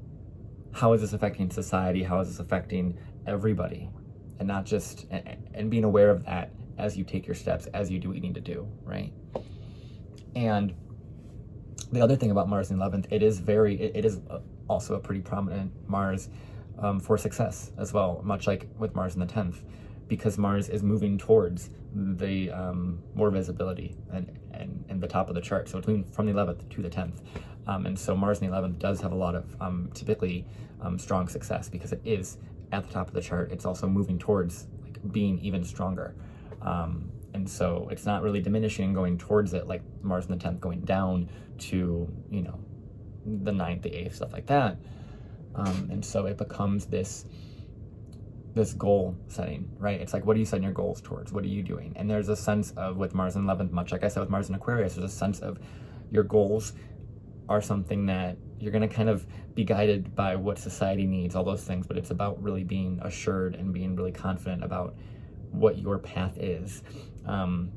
how is this affecting society? How is this affecting everybody? And not just, and being aware of that as you take your steps, as you do what you need to do, right? And the other thing about Mars in the 11th, it is also a pretty prominent Mars for success as well, much like with Mars in the 10th, because Mars is moving towards the more visibility and the top of the chart. So from the 11th to the 10th. And so Mars in the 11th does have a lot of typically strong success, because it is at the top of the chart. It's also moving towards like being even stronger. And so it's not really diminishing and going towards it like Mars in the 10th going down to, the 9th, the 8th, stuff like that. And so it becomes this goal setting, right? It's like, what are you setting your goals towards? What are you doing? And there's a sense of, with Mars in 11th, much like I said with Mars in Aquarius, there's a sense of your goals are something that you're going to kind of be guided by what society needs, all those things, but it's about really being assured and being really confident about what your path is, and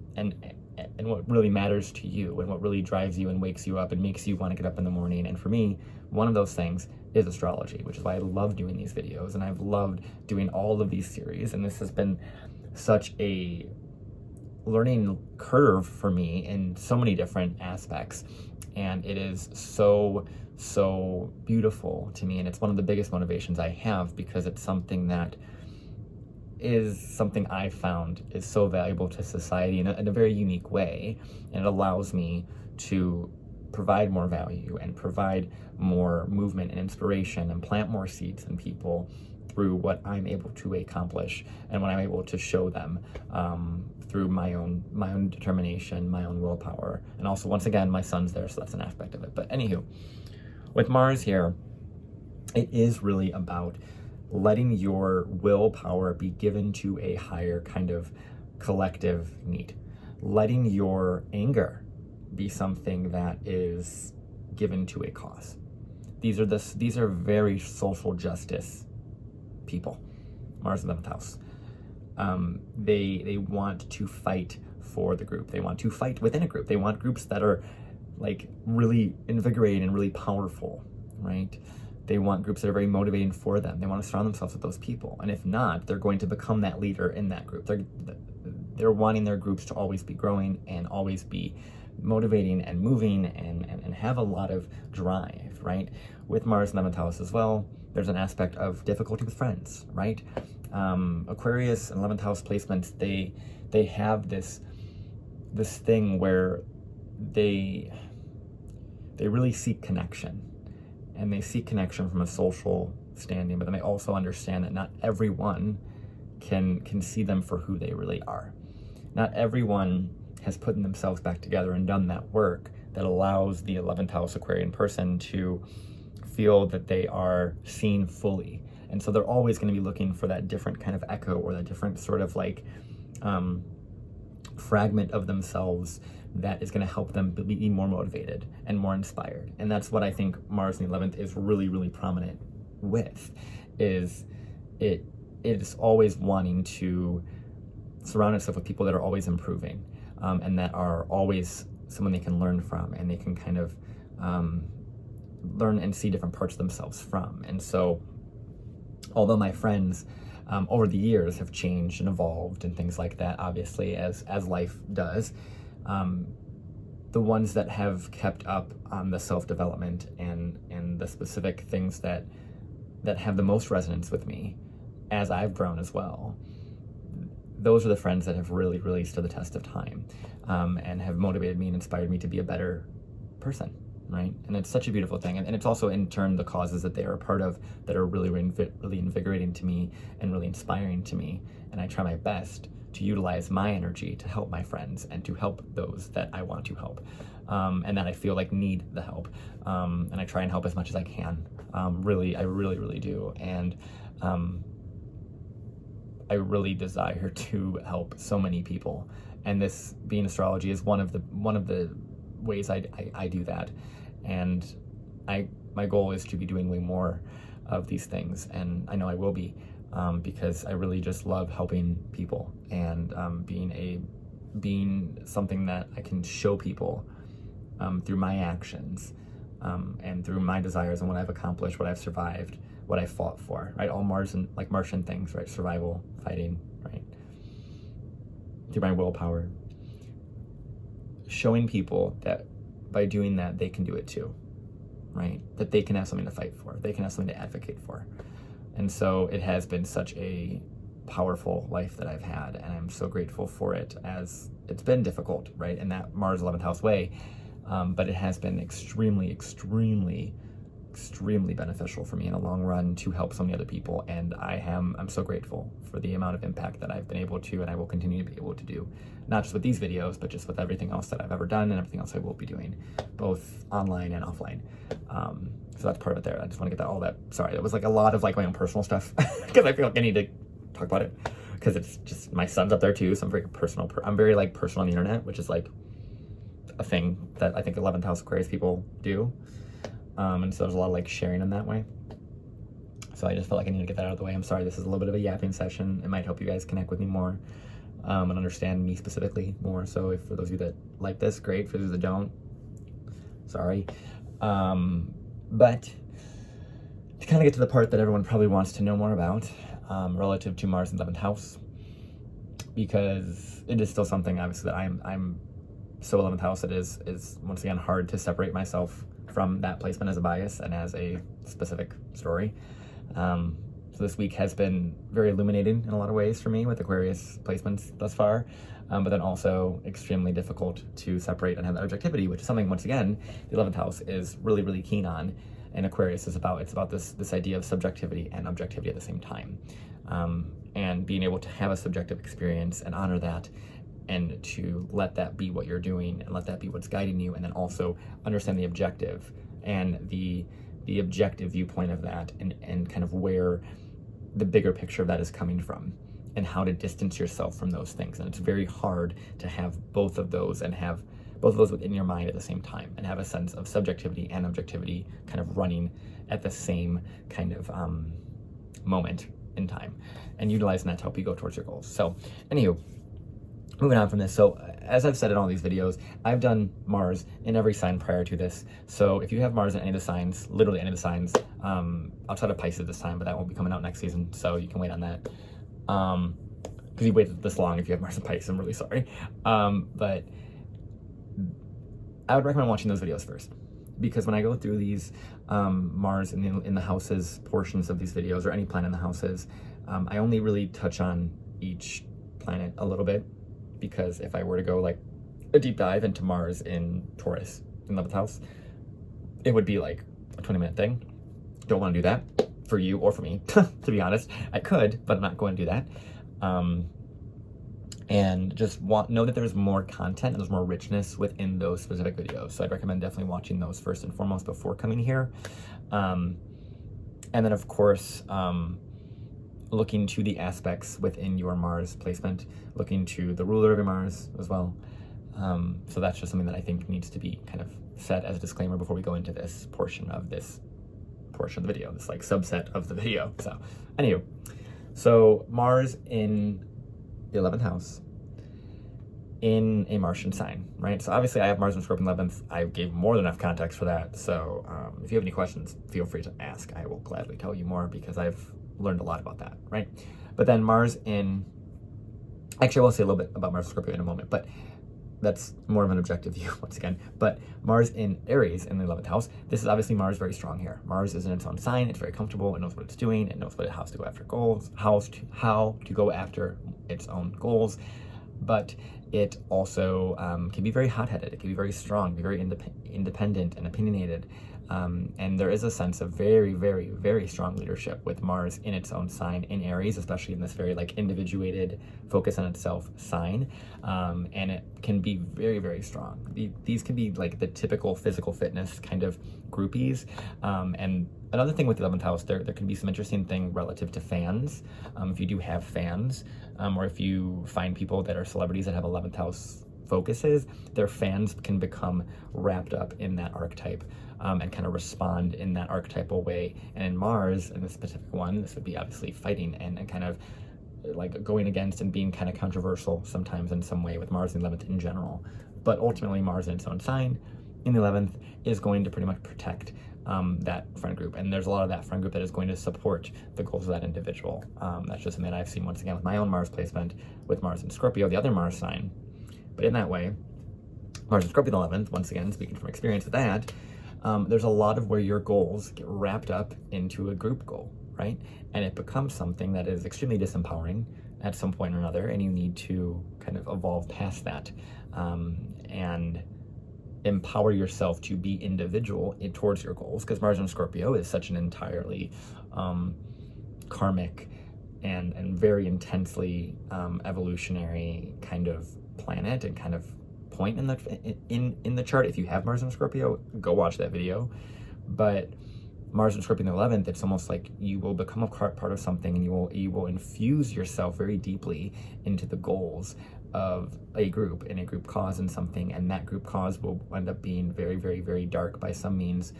what really matters to you, and what really drives you and wakes you up and makes you want to get up in the morning. And for me, one of those things is astrology, which is why I love doing these videos, and I've loved doing all of these series. And this has been such a learning curve for me in so many different aspects, and it is so beautiful to me. And it's one of the biggest motivations I have, because it's something that is something I found is so valuable to society in a very unique way, and it allows me to provide more value and provide more movement and inspiration and plant more seeds in people through what I'm able to accomplish and what I'm able to show them through my own determination, my own willpower. And also, once again, my son's there, so that's an aspect of it. But anywho, with Mars here, it is really about letting your willpower be given to a higher kind of collective need. Letting your anger be something that is given to a cause. These are very social justice people. Mars 11th house. They want to fight for the group. They want to fight within a group. They want groups that are like really invigorating and really powerful, right? They want groups that are very motivating for them. They want to surround themselves with those people. And if not, they're going to become that leader in that group. They're wanting their groups to always be growing and always be motivating and moving and have a lot of drive, right? With Mars in 11th house as well, there's an aspect of difficulty with friends, right? Aquarius and 11th house placements, they have this thing where they really seek connection, and they seek connection from a social standing, but then they also understand that not everyone can see them for who they really are. Not everyone has put themselves back together and done that work that allows the 11th house Aquarian person to feel that they are seen fully. And so they're always going to be looking for that different kind of echo, or that different sort of like fragment of themselves that is going to help them be more motivated and more inspired. And that's what I think Mars in the 11th is really, really prominent with, is it is always wanting to surround itself with people that are always improving, and that are always someone they can learn from, and they can kind of learn and see different parts of themselves from. And so although my friends over the years have changed and evolved and things like that, obviously, as life does, the ones that have kept up on the self-development and the specific things that have the most resonance with me as I've grown as well, those are the friends that have really, really stood the test of time, and have motivated me and inspired me to be a better person, right? And it's such a beautiful thing. And it's also, in turn, the causes that they are a part of that are really, really invigorating to me and really inspiring to me. And I try my best to utilize my energy to help my friends and to help those that I want to help, and that I feel like need the help. And I try and help as much as I can. I really, really do. And I really desire to help so many people, and this being astrology is one of the ways I do that. And my goal is to be doing way more of these things, and I know I will be, because I really just love helping people, and being something that I can show people through my actions, and through my desires and what I've accomplished, what I've survived, what I fought for, right? All Martian things, right? Survival, fighting, right? Through my willpower. Showing people that by doing that, they can do it too, right? That they can have something to fight for. They can have something to advocate for. And so it has been such a powerful life that I've had, and I'm so grateful for it, as it's been difficult, right? In that Mars 11th house way, but it has been extremely, extremely, extremely beneficial for me in a long run to help so many other people. And I'm so grateful for the amount of impact that I've been able to, and I will continue to be able to do, not just with these videos, but just with everything else that I've ever done and everything else I will be doing, both online and offline. So that's part of it there. I just want to get sorry, that was like a lot of like my own personal stuff, because I feel like I need to talk about it, because it's just, my son's up there too, so I'm very personal. I'm very like personal on the internet, which is like a thing that I think 11th house Aquarius people do. And so there's a lot of like sharing in that way. So I just felt like I needed to get that out of the way. I'm sorry, this is a little bit of a yapping session. It might help you guys connect with me more, and understand me specifically more. So if for those of you that like this, great. For those that don't, sorry. But to kind of get to the part that everyone probably wants to know more about, relative to Mars in 11th house, because it is still something obviously that I'm so 11th house, it is once again hard to separate myself from that placement as a bias and as a specific story. So this week has been very illuminating in a lot of ways for me with Aquarius placements thus far, but then also extremely difficult to separate and have that objectivity, which is something, once again, the 11th house is really, really keen on. And Aquarius is about this idea of subjectivity and objectivity at the same time, and being able to have a subjective experience and honor that, and to let that be what you're doing and let that be what's guiding you, and then also understand the objective and the objective viewpoint of that, and kind of where the bigger picture of that is coming from, and how to distance yourself from those things. And it's very hard to have both of those, and have both of those within your mind at the same time, and have a sense of subjectivity and objectivity kind of running at the same kind of moment in time, and utilizing that to help you go towards your goals. So anywho, moving on from this. So as I've said in all these videos, I've done Mars in every sign prior to this. So if you have Mars in any of the signs, literally any of the signs, outside of Pisces this time, but that won't be coming out next season, so you can wait on that. Because you waited this long if you have Mars in Pisces, I'm really sorry. But I would recommend watching those videos first, because when I go through these Mars in the houses portions of these videos, or any planet in the houses, I only really touch on each planet a little bit, because if I were to go like a deep dive into Mars in Taurus in 11th house, it would be like a 20-minute thing. Don't want to do that for you or for me, to be honest. I could, but I'm not going to do that. And just know that there's more content and there's more richness within those specific videos. So I'd recommend definitely watching those first and foremost before coming here. And then of course, looking to the aspects within your Mars placement, looking to the ruler of your Mars as well. So that's just something that I think needs to be kind of set as a disclaimer before we go into this portion of the video, this like subset of the video. So anywho, so Mars in the 11th house in a Martian sign, right? So obviously I have Mars in Scorpio 11th. I gave more than enough context for that. So if you have any questions, feel free to ask. I will gladly tell you more, because I've learned a lot about that, right? But then Mars in, actually I will say a little bit about Mars in Scorpio in a moment, but that's more of an objective view once again. But Mars in Aries in the 11th house, this is obviously Mars very strong here. Mars is in its own sign. It's very comfortable. It knows what it's doing. It knows how to go after goals, how to go after its own goals. But it also can be very hot-headed. It can be very strong, be very independent and opinionated. And there is a sense of very, very, very strong leadership with Mars in its own sign in Aries, especially in this very like individuated, focus on itself sign. And it can be very, very strong. These can be like the typical physical fitness kind of groupies. And another thing with the 11th house, there can be some interesting thing relative to fans. If you do have fans, or if you find people that are celebrities that have 11th house focuses, their fans can become wrapped up in that archetype. And kind of respond in that archetypal way. And in Mars, in this specific one, this would be obviously fighting and kind of like going against and being kind of controversial sometimes in some way with Mars in the 11th in general. But ultimately, Mars in its own sign in the 11th is going to pretty much protect that friend group. And there's a lot of that friend group that is going to support the goals of that individual. That's just something that I've seen once again with my own Mars placement with Mars in Scorpio, the other Mars sign. But in that way, Mars in Scorpio in the 11th, once again, speaking from experience with that, there's a lot of where your goals get wrapped up into a group goal, right? And it becomes something that is extremely disempowering at some point or another, and you need to kind of evolve past that and empower yourself to be individual towards your goals, because Mars in Scorpio is such an entirely karmic and very intensely evolutionary kind of planet and kind of point in the chart. If you have Mars in Scorpio, go watch that video. But Mars in Scorpio in the 11th, it's almost like you will become a part of something, and you will infuse yourself very deeply into the goals of a group and a group cause in something, and that group cause will end up being very, very, very dark by some means,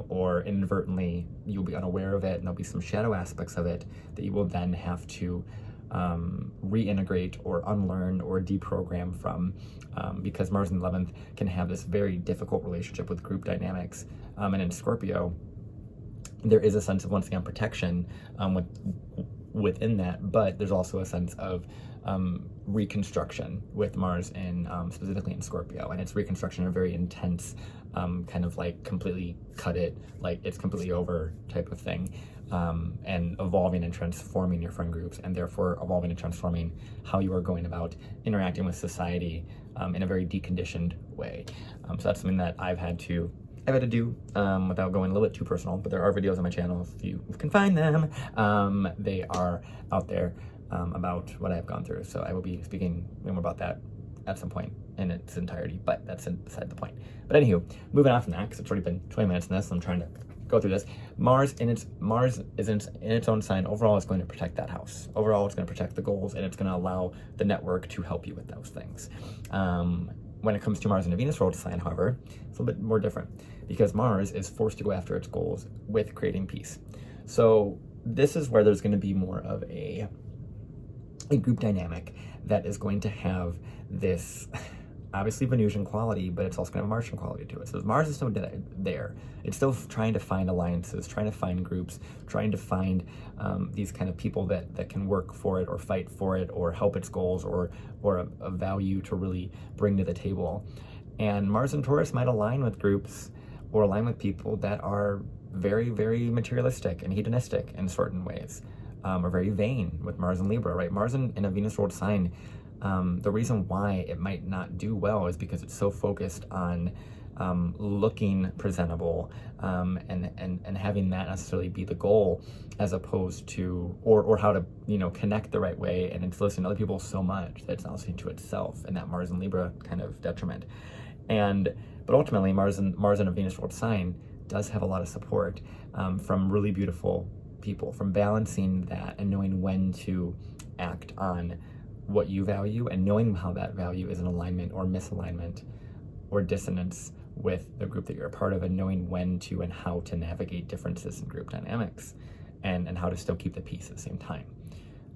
or inadvertently you'll be unaware of it, and there'll be some shadow aspects of it that you will then have to reintegrate or unlearn or deprogram from, because Mars in the 11th can have this very difficult relationship with group dynamics. And in Scorpio, there is a sense of, once again, protection within that, but there's also a sense of reconstruction with Mars in specifically in Scorpio, and it's reconstruction in a very intense kind of like completely cut it, like it's completely over type of thing, and evolving and transforming your friend groups, and therefore evolving and transforming how you are going about interacting with society in a very deconditioned way. So that's something that I've had to do without going a little bit too personal, but there are videos on my channel if you can find them. They are out there about what I've gone through, so I will be speaking more about that at some point in its entirety, but that's beside the point. But anywho, moving on from that, because it's already been 20 minutes in this, so I'm trying to go through this. Mars is in its own sign. Overall, it's going to protect that house. Overall, it's going to protect the goals, and it's going to allow the network to help you with those things. When it comes to Mars in a Venus world sign, however, it's a little bit more different, because Mars is forced to go after its goals with creating peace. So this is where there's going to be more of a group dynamic that is going to have this obviously Venusian quality, but it's also going to have a Martian quality to it. So Mars is still there. It's still trying to find alliances, trying to find groups, trying to find these kind of people that can work for it or fight for it or help its goals or a value to really bring to the table. And Mars and Taurus might align with groups or align with people that are very, very materialistic and hedonistic in certain ways, or very vain with Mars and Libra, right? Mars in a Venus ruled sign, the reason why it might not do well is because it's so focused on looking presentable and having that necessarily be the goal, as opposed to or how to connect the right way, and it's listening to other people so much that it's not listening to itself, and that Mars and Libra kind of detriment. But ultimately, Mars in a Venus ruled sign does have a lot of support from really beautiful people, from balancing that and knowing when to act on what you value and knowing how that value is in alignment or misalignment or dissonance with the group that you're a part of, and knowing when to and how to navigate differences in group dynamics and how to still keep the peace at the same time,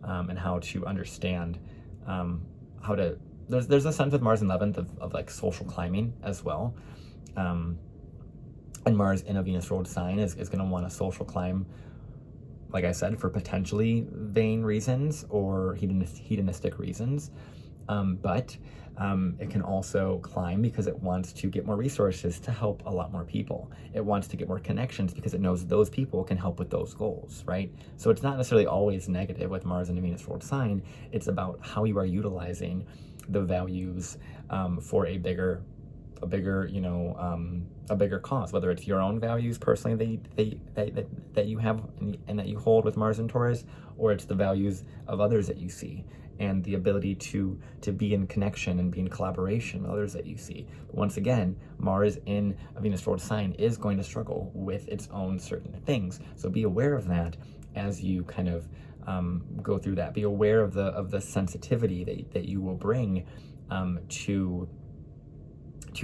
and how to understand how to there's a sense with Mars in 11th of like social climbing as well. And Mars in a Venus ruled sign is going to want to social climb, like I said, for potentially vain reasons or hedonistic reasons. But it can also climb because it wants to get more resources to help a lot more people. It wants to get more connections because it knows those people can help with those goals, right? So it's not necessarily always negative with Mars in a Venus ruled sign. It's about how you are utilizing the values for a bigger cause, whether it's your own values personally that you have and that you hold with Mars and Taurus, or it's the values of others that you see and the ability to be in connection and be in collaboration with others that you see. But once again, Mars in a Venus ruled sign is going to struggle with its own certain things. So be aware of that as you kind of go through that. Be aware of the sensitivity that you will bring to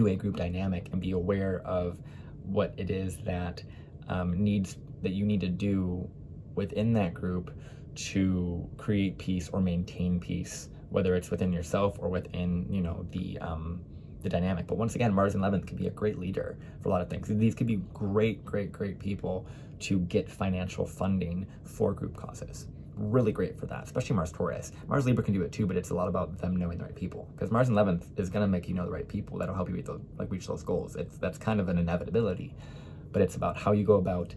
a group dynamic, and be aware of what it is that you need to do within that group to create peace or maintain peace, whether it's within yourself or within the dynamic. But once again, Mars in 11th could be a great leader for a lot of things. These could be great people to get financial funding for group causes. Really great for that, especially Mars Taurus. Mars Libra can do it too, but it's a lot about them knowing the right people, because Mars in 11th is going to make you know the right people that'll help you reach those goals. That's kind of an inevitability, but it's about how you go about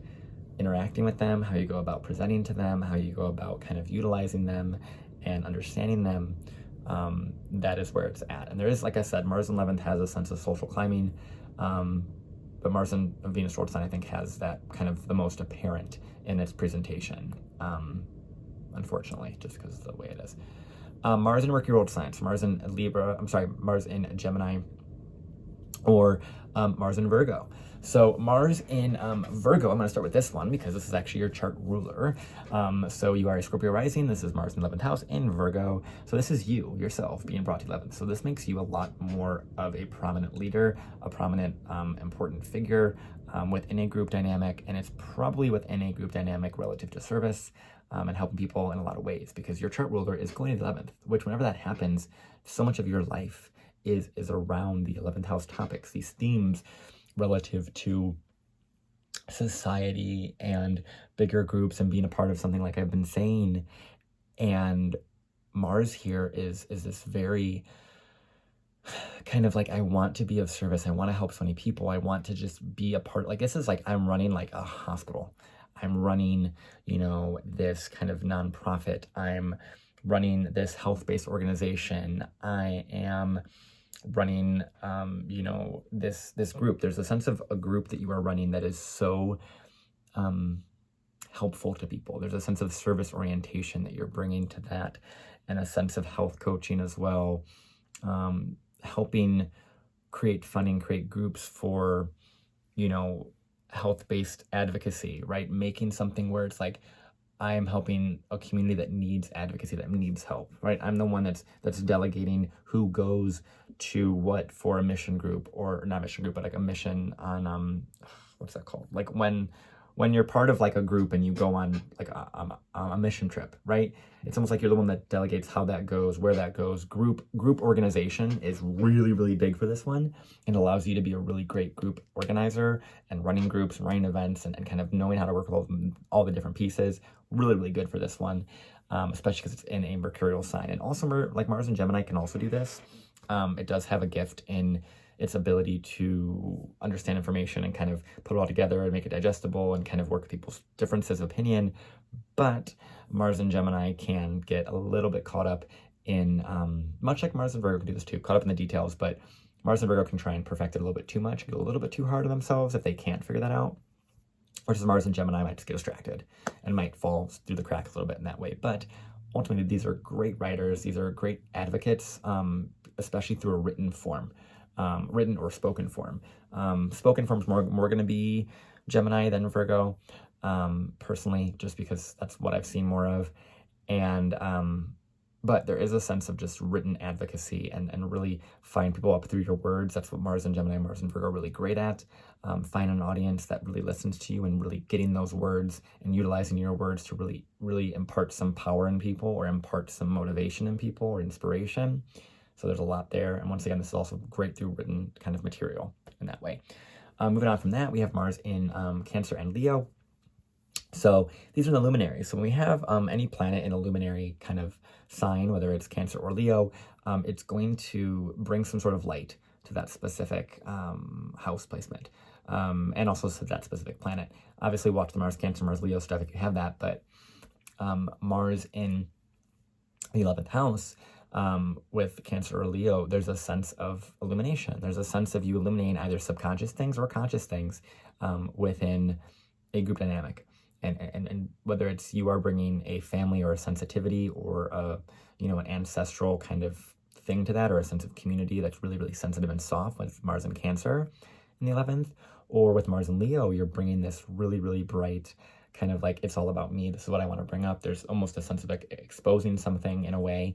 interacting with them, how you go about presenting to them, how you go about kind of utilizing them and understanding them. That is where it's at. And there is, like I said, Mars in 11th has a sense of social climbing, but Mars in Venus ruled sign, I think, has that kind of the most apparent in its presentation. Unfortunately, just because of the way it is. Mars in Mercury ruled signs, Mars in Mars in Gemini, or Mars in Virgo. So Mars in Virgo, I'm going to start with this one because this is actually your chart ruler. So you are a Scorpio rising. This is Mars in 11th house in Virgo. So this is you, yourself, being brought to 11th. So this makes you a lot more of a prominent leader, a prominent, important figure within a group dynamic. And it's probably within a group dynamic relative to service and helping people in a lot of ways, because your chart ruler is going to the 11th, which whenever that happens, so much of your life is around the 11th house topics, these themes relative to society and bigger groups and being a part of something, like I've been saying. And Mars here is this very kind of like, I want to be of service. I want to help so many people. I want to just be a part. Like, this is like, I'm running like a hospital. I'm running, this kind of nonprofit. I'm running this health-based organization. I am running, this group. There's a sense of a group that you are running that is so helpful to people. There's a sense of service orientation that you're bringing to that, and a sense of health coaching as well, helping create funding, create groups for, health-based advocacy, right? Making something where it's like, I am helping a community that needs advocacy, that needs help, right? I'm the one that's delegating who goes to what for a mission group, or not mission group, but like a mission on, what's that called? Like when when you're part of like a group and you go on like a mission trip, right? It's almost like you're the one that delegates how that goes, where that goes. Group organization is really, really big for this one, and allows you to be a really great group organizer and running groups and running events and kind of knowing how to work with all the different pieces. Really, really good for this one, especially because it's in a mercurial sign. And also like Mars and Gemini can also do this. It does have a gift in its ability to understand information and kind of put it all together and make it digestible and kind of work with people's differences of opinion. But Mars and Gemini can get a little bit caught up in, much like Mars and Virgo can do this too, caught up in the details, but Mars and Virgo can try and perfect it a little bit too much, get a little bit too hard on themselves if they can't figure that out. Versus Mars and Gemini might just get distracted and might fall through the cracks a little bit in that way. But ultimately, these are great writers. These are great advocates, especially through a written form. Written or spoken form. Spoken form is more going to be Gemini than Virgo, personally, just because that's what I've seen more of. And but there is a sense of just written advocacy and really find people up through your words. That's what Mars and Gemini, Mars and Virgo are really great at. Find an audience that really listens to you and really getting those words and utilizing your words to really, really impart some power in people or impart some motivation in people or inspiration. So there's a lot there. And once again, this is also great through written kind of material in that way. Moving on from that, we have Mars in Cancer and Leo. So these are the luminaries. So when we have any planet in a luminary kind of sign, whether it's Cancer or Leo, it's going to bring some sort of light to that specific house placement, and also to that specific planet. Obviously, watch the Mars, Cancer, Mars, Leo stuff if you have that, but Mars in the 11th house, with Cancer or Leo, there's a sense of illumination. There's a sense of you illuminating either subconscious things or conscious things within a group dynamic. And whether it's you are bringing a family or a sensitivity or an ancestral kind of thing to that, or a sense of community that's really, really sensitive and soft with Mars and Cancer in the 11th, or with Mars and Leo, you're bringing this really, really bright kind of like, it's all about me. This is what I want to bring up. There's almost a sense of like exposing something in a way,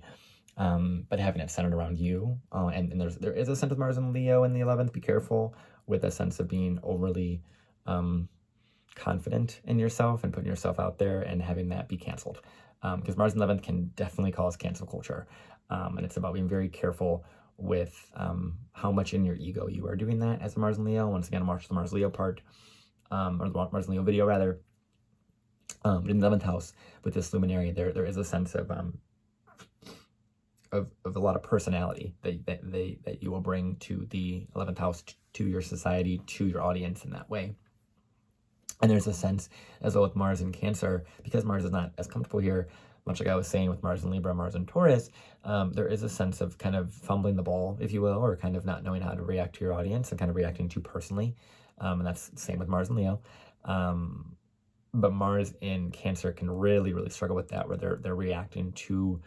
but having it centered around you. And there is a sense of Mars and Leo in the 11th. Be careful with a sense of being overly confident in yourself and putting yourself out there and having that be canceled. Because Mars in 11th can definitely cause cancel culture. And it's about being very careful with how much in your ego you are doing that as a Mars and Leo. Once again, watch the Mars Leo part, or the Mars and Leo video rather. But in the 11th house with this luminary, there is a sense of a lot of personality that you will bring to the 11th house, to your society, to your audience in that way. And there's a sense as well with Mars and Cancer, because Mars is not as comfortable here, much like I was saying with Mars and Libra, Mars and Taurus, there is a sense of kind of fumbling the ball, if you will, or kind of not knowing how to react to your audience and kind of reacting too personally. And that's the same with Mars and Leo. But Mars in Cancer can really, really struggle with that, where they're reacting too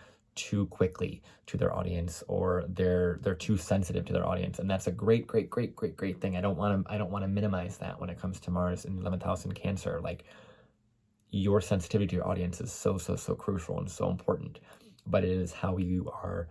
quickly to their audience, or they're too sensitive to their audience. And that's a great thing. I don't want to minimize that when it comes to Mars in the 11th house in Cancer. Like, your sensitivity to your audience is so crucial and so important, but it is how you are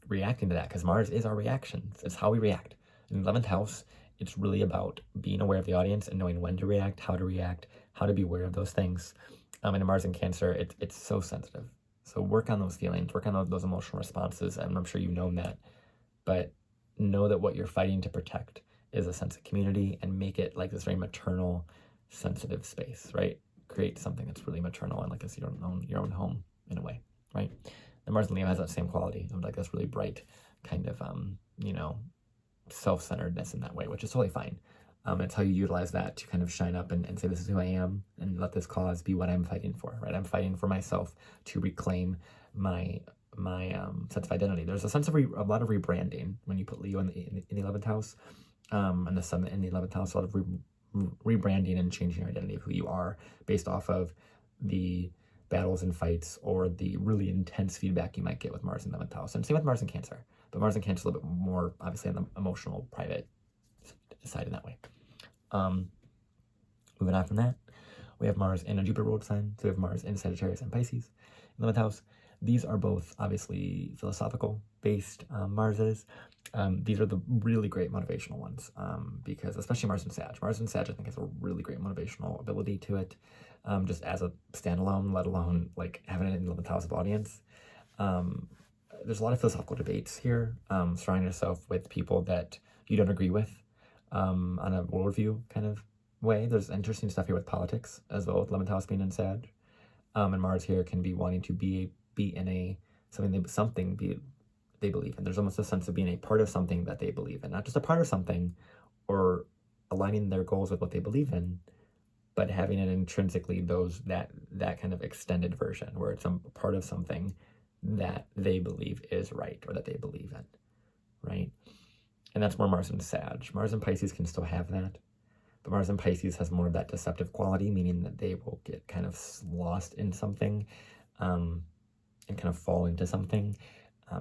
reacting to that, because Mars is our reactions. It's how we react. In the 11th house, it's really about being aware of the audience and knowing when to react, how to be aware of those things. And in Mars in Cancer, it's so sensitive. So work on those feelings, work on those emotional responses, and I'm sure you know that, but know that what you're fighting to protect is a sense of community, and make it like this very maternal, sensitive space, right? Create something that's really maternal and like it's your own home in a way, right? The Mars and Leo has that same quality of like this really bright kind of, self-centeredness in that way, which is totally fine. It's how you utilize that to kind of shine up and say, this is who I am, and let this cause be what I'm fighting for, right? I'm fighting for myself to reclaim my sense of identity. There's a sense of a lot of rebranding when you put Leo in the 11th house, and the Sun in the 11th house, a lot of rebranding and changing your identity of who you are based off of the battles and fights or the really intense feedback you might get with Mars in the 11th house. And same with Mars and Cancer, but Mars and Cancer is a little bit more obviously on the emotional, private side in that way. Moving on from that, we have Mars in a Jupiter ruled sign. So we have Mars in Sagittarius and Pisces in the 11th house. These are both obviously philosophical based Marses. These are the really great motivational ones, because especially Mars and Sag. Mars and Sag, I think, has a really great motivational ability to it, just as a standalone, let alone like having it in the 11th house of audience. There's a lot of philosophical debates here, surrounding yourself with people that you don't agree with, on a worldview kind of way. There's interesting stuff here with politics as well, with 11th house being in Sag. And Mars here can be wanting to be in a something they believe in. There's almost a sense of being a part of something that they believe in, not just a part of something or aligning their goals with what they believe in, but having it intrinsically that kind of extended version where it's a part of something that they believe is right or that they believe in, right? And that's more Mars and Sag. Mars and Pisces can still have that, but Mars and Pisces has more of that deceptive quality, meaning that they will get kind of lost in something, and kind of fall into something,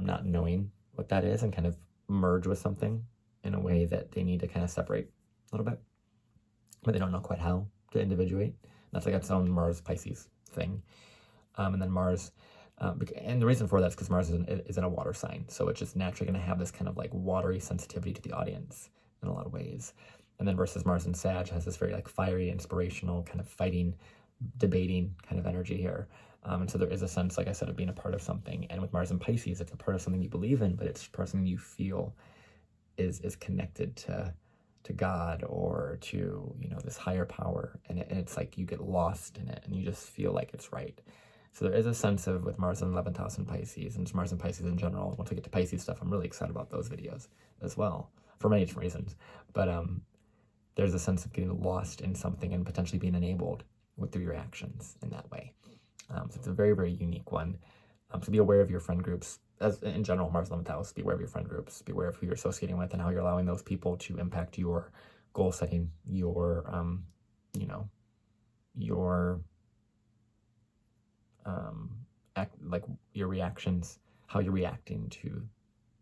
not knowing what that is, and kind of merge with something in a way that they need to kind of separate a little bit, but they don't know quite how to individuate. That's like its own Mars Pisces thing. And then Mars, and the reason for that is because Mars is in a water sign, so it's just naturally going to have this kind of like watery sensitivity to the audience in a lot of ways. And then versus Mars and Sag has this very like fiery, inspirational, kind of fighting, debating kind of energy here. And so there is a sense, like I said, of being a part of something. And with Mars and Pisces, it's a part of something you believe in, but it's part of something you feel is connected to God or to, this higher power. And it's like you get lost in it and you just feel like it's right. So there is a sense of, with Mars in 11th house and Pisces, and Mars and Pisces in general, once I get to Pisces stuff, I'm really excited about those videos as well, for many different reasons. But there's a sense of getting lost in something and potentially being enabled through your actions in that way. So it's a very, very unique one. So be aware of your friend groups. As in general, Mars 11th house, be aware of your friend groups. Be aware of who you're associating with and how you're allowing those people to impact your goal setting, your your reactions, how you're reacting to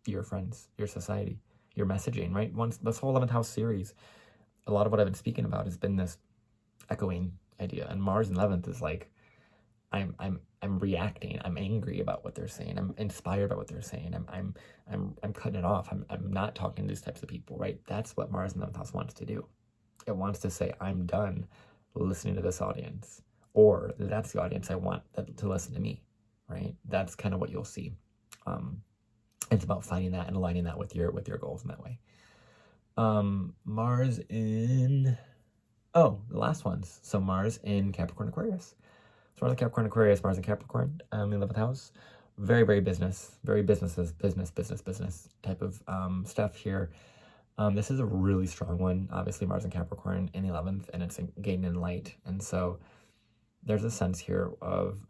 your friends, your society, your messaging, right? Once this whole 11th house series, a lot of what I've been speaking about has been this echoing idea, and Mars in 11th is like, I'm reacting. I'm angry about what they're saying. I'm inspired by what they're saying. I'm cutting it off. I'm not talking to these types of people, right? That's what Mars in 11th house wants to do. It wants to say, I'm done listening to this audience, or that's the audience I want to listen to me, right? That's kind of what you'll see. It's about finding that and aligning that with your goals in that way. Mars in, the last ones. So Mars in Capricorn Aquarius. So Mars in Capricorn Aquarius, Mars in Capricorn, in 11th house. Very, very business type of stuff here. This is a really strong one. Obviously, Mars in Capricorn in the 11th, and it's gaining in light. And so there's a sense here of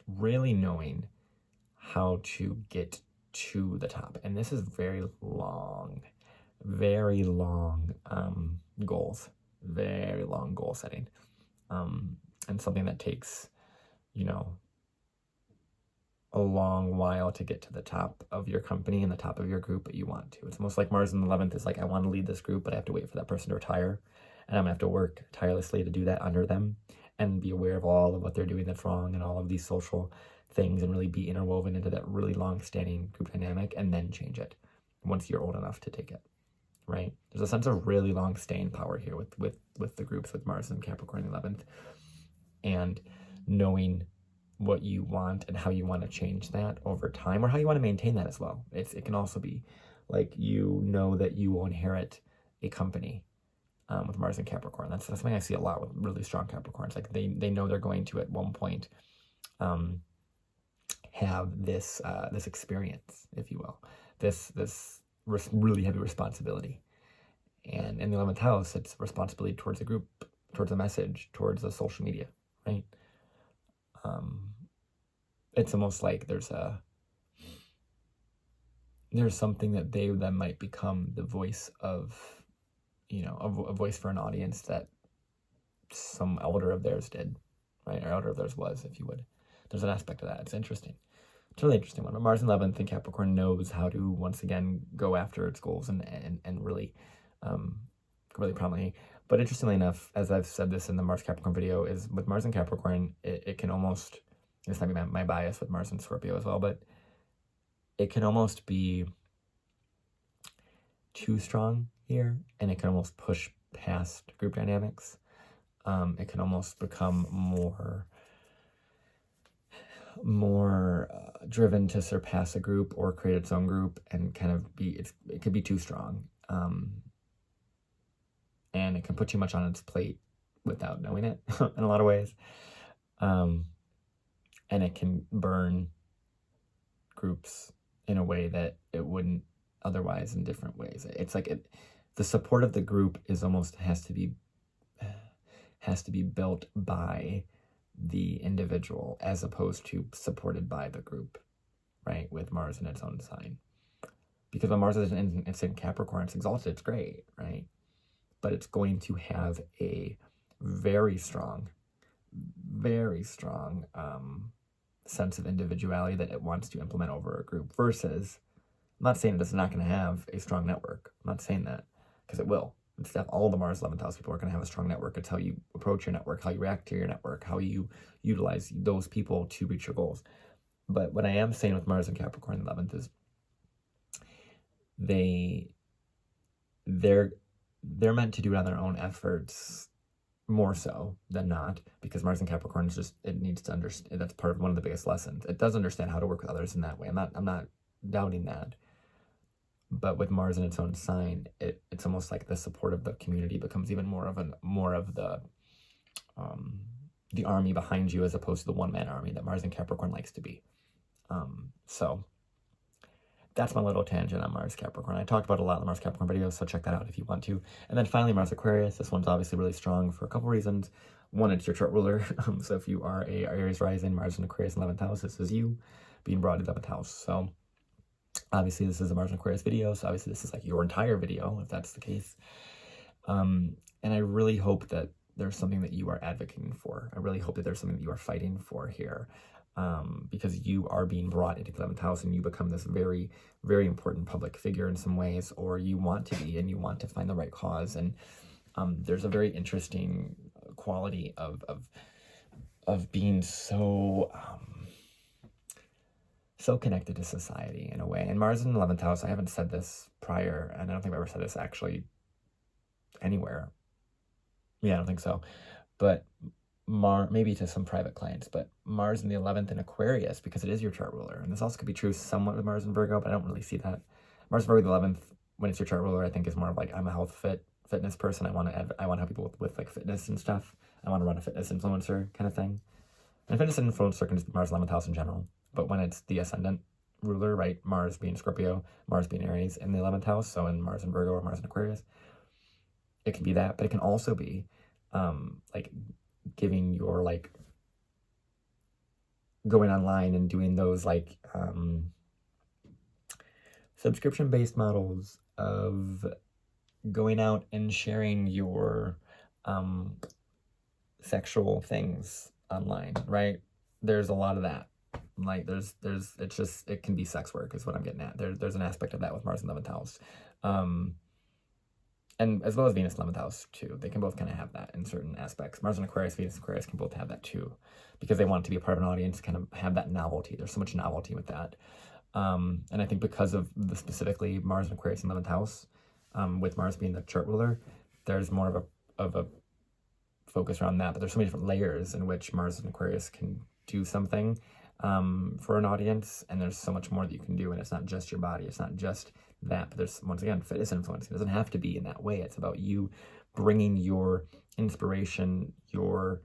really knowing how to get to the top. And this is very long goals, very long goal setting. And something that takes, a long while to get to the top of your company and the top of your group, but you want to. It's almost like Mars in the 11th is like, I want to lead this group, but I have to wait for that person to retire. And I'm going to have to work tirelessly to do that under them and be aware of all of what they're doing that's wrong and all of these social things, and really be interwoven into that really long-standing group dynamic, and then change it once you're old enough to take it, right? There's a sense of really long staying power here with the groups with Mars and Capricorn in the 11th. And knowing what you want and how you want to change that over time, or how you want to maintain that as well. It can also be like, that you will inherit a company with Mars and Capricorn. That's something I see a lot with really strong Capricorns. Like they know they're going to at one point have this experience, if you will, this really heavy responsibility. And in the 11th house, it's responsibility towards the group, towards the message, towards the social media, right? It's almost like there's something that they then might become the voice of, a voice for an audience that some elder of theirs did, right? Or elder of theirs was, if you would. There's an aspect of that. It's interesting. It's a really interesting one. But Mars in 11th in Capricorn knows how to, once again, go after its goals and really, really prominently. But interestingly enough, as I've said this in the Mars Capricorn video, is with Mars in Capricorn, it can almost this might be my bias with Mars and Scorpio as well, but it can almost be too strong here, and it can almost push past group dynamics. It can almost become more driven to surpass a group or create its own group, and kind of it could be too strong, and it can put too much on its plate without knowing it in a lot of ways, and it can burn groups in a way that it wouldn't otherwise in different ways. It's like the support of the group is almost has to be built by the individual as opposed to supported by the group, right? With Mars in its own sign. Because when Mars is in Capricorn, it's exalted, it's great, right? But it's going to have a very strong sense of individuality that it wants to implement over a group, versus, I'm not saying it's not going to have a strong network. I'm not saying that, because it will. All the Mars 11th house people are going to have a strong network. It's how you approach your network, how you react to your network, how you utilize those people to reach your goals. But what I am saying with Mars and Capricorn 11th is they're meant to do it on their own efforts more so than not, because Mars and Capricorn is just, it needs to understand. That's part of one of the biggest lessons. It does understand how to work with others in that way. I'm not doubting that. But with Mars in its own sign, it's almost like the support of the community becomes even more of the army behind you, as opposed to the one-man army that Mars and Capricorn likes to be. So that's my little tangent on Mars Capricorn. I talked about a lot in the Mars Capricorn videos, so check that out if you want to. And then finally, Mars Aquarius. This one's obviously really strong for a couple reasons. One, it's your chart ruler. So if you are a Aries rising, Mars and Aquarius in 11th house, this is you being brought to 11th house. So obviously this is a Mars and Aquarius video, so obviously this is like your entire video, if that's the case. And I really hope that there's something that you are advocating for. I really hope that there's something that you are fighting for here, because you are being brought into the 11th house, and you become this very, very important public figure in some ways, or you want to be, and you want to find the right cause. And there's a very interesting quality of being so connected to society in a way. And Mars in the 11th house, I haven't said this prior, and I don't think I've ever said this actually anywhere. Yeah, I don't think so. But maybe to some private clients, but Mars in the 11th in Aquarius, because it is your chart ruler. And this also could be true somewhat with Mars in Virgo, but I don't really see that. Mars in Virgo, the 11th, when it's your chart ruler, I think is more of like, I'm a fitness person. I want to help people with like fitness and stuff. I want to run a fitness influencer kind of thing. And fitness influencer can just be Mars 11th house in general. But when it's the ascendant ruler, right, Mars being Scorpio, Mars being Aries in the 11th house, so in Mars in Virgo or Mars in Aquarius, it can be that. But it can also be like giving your, like, going online and doing those like subscription-based models of going out and sharing your sexual things online, right? There's a lot of that. Like it can be sex work is what I'm getting at. There's an aspect of that with Mars in 11th house. And as well as Venus 11th house too. They can both kind of have that in certain aspects. Mars and Aquarius, Venus and Aquarius can both have that too, because they want to be a part of an audience, kind of have that novelty. There's so much novelty with that. And I think because of the specifically Mars and Aquarius in 11th house, with Mars being the chart ruler, there's more of a focus around that. But there's so many different layers in which Mars and Aquarius can do something for an audience, and there's so much more that you can do. And it's not just your body, it's not just that, but there's, once again, fitness influence. It doesn't have to be in that way. It's about you bringing your inspiration, your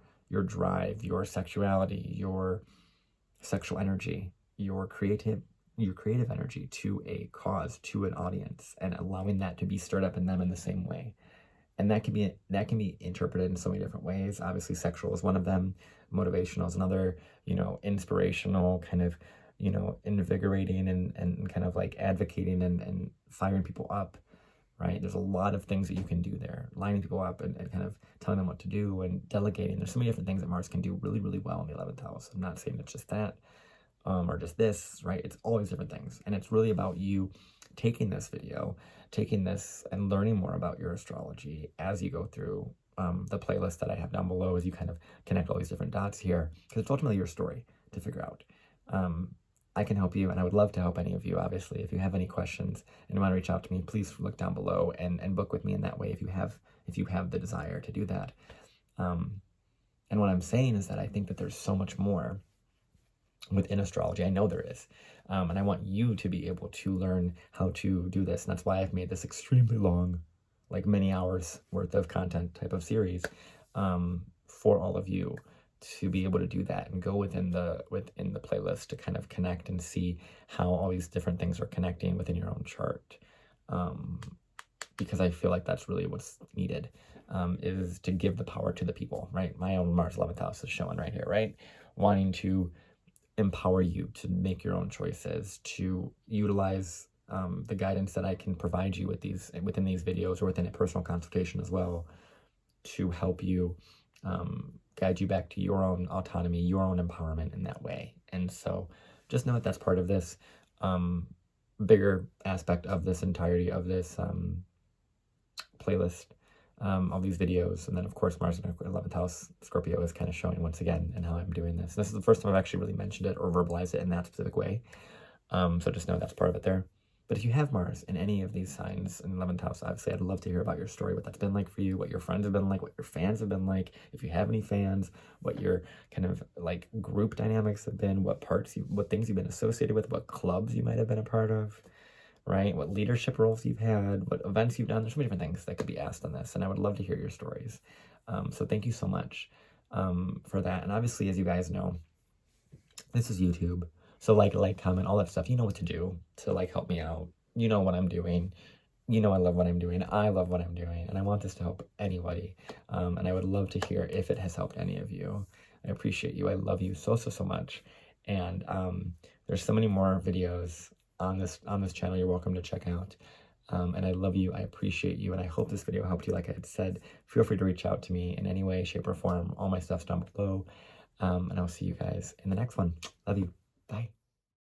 drive, your sexuality, your sexual energy, your creative energy to a cause, to an audience, and allowing that to be stirred up in them in the same way. And that can be interpreted in so many different ways. Obviously, sexual is one of them. Motivational is another. Inspirational, kind of, invigorating and kind of like advocating and firing people up, right? There's a lot of things that you can do there. Lining people up and kind of telling them what to do and delegating. There's so many different things that Mars can do really, really well in the 11th house. I'm not saying it's just that or just this, right? It's always different things. And it's really about you taking this and learning more about your astrology as you go through the playlist that I have down below, as you kind of connect all these different dots here, because it's ultimately your story. to figure out. I can help you, and I would love to help any of you, obviously. If you have any questions and you want to reach out to me, please look down below and book with me in that way if you have the desire to do that. And what I'm saying is that I think that there's so much more within astrology. I know there is. And I want you to be able to learn how to do this. And that's why I've made this extremely long, like many hours worth of content type of series, for all of you to be able to do that and go within the playlist to kind of connect and see how all these different things are connecting within your own chart. Because I feel like that's really what's needed, is to give the power to the people, right? My own Mars 11th house is showing right here, right? Wanting to empower you to make your own choices, to utilize the guidance that I can provide you with within these videos or within a personal consultation as well, to help you guide you back to your own autonomy, your own empowerment in that way. And so just know that that's part of this bigger aspect of this entirety of this playlist, all these videos. And then of course Mars in 11th house Scorpio is kind of showing once again and how I'm doing this. This is the first time I've actually really mentioned it or verbalized it in that specific way. So just know that's part of it there. But if you have Mars in any of these signs in 11th house, obviously I'd love to hear about your story, what that's been like for you, what your friends have been like, what your fans have been like, if you have any fans, what your kind of like group dynamics have been, what things you've been associated with, what clubs you might have been a part of, right? What leadership roles you've had, what events you've done. There's so many different things that could be asked on this, and I would love to hear your stories. So thank you so much for that. And obviously, as you guys know, this is YouTube. So like, comment, all that stuff. You know what to do to like help me out. You know what I'm doing. You know I love what I'm doing. I love what I'm doing. And I want this to help anybody. And I would love to hear if it has helped any of you. I appreciate you. I love you so much. And there's so many more videos on this channel you're welcome to check out. And I love you. I appreciate you. And I hope this video helped you. Like I had said, feel free to reach out to me in any way, shape, or form. All my stuff's down below. And I'll see you guys in the next one. Love you. Bye.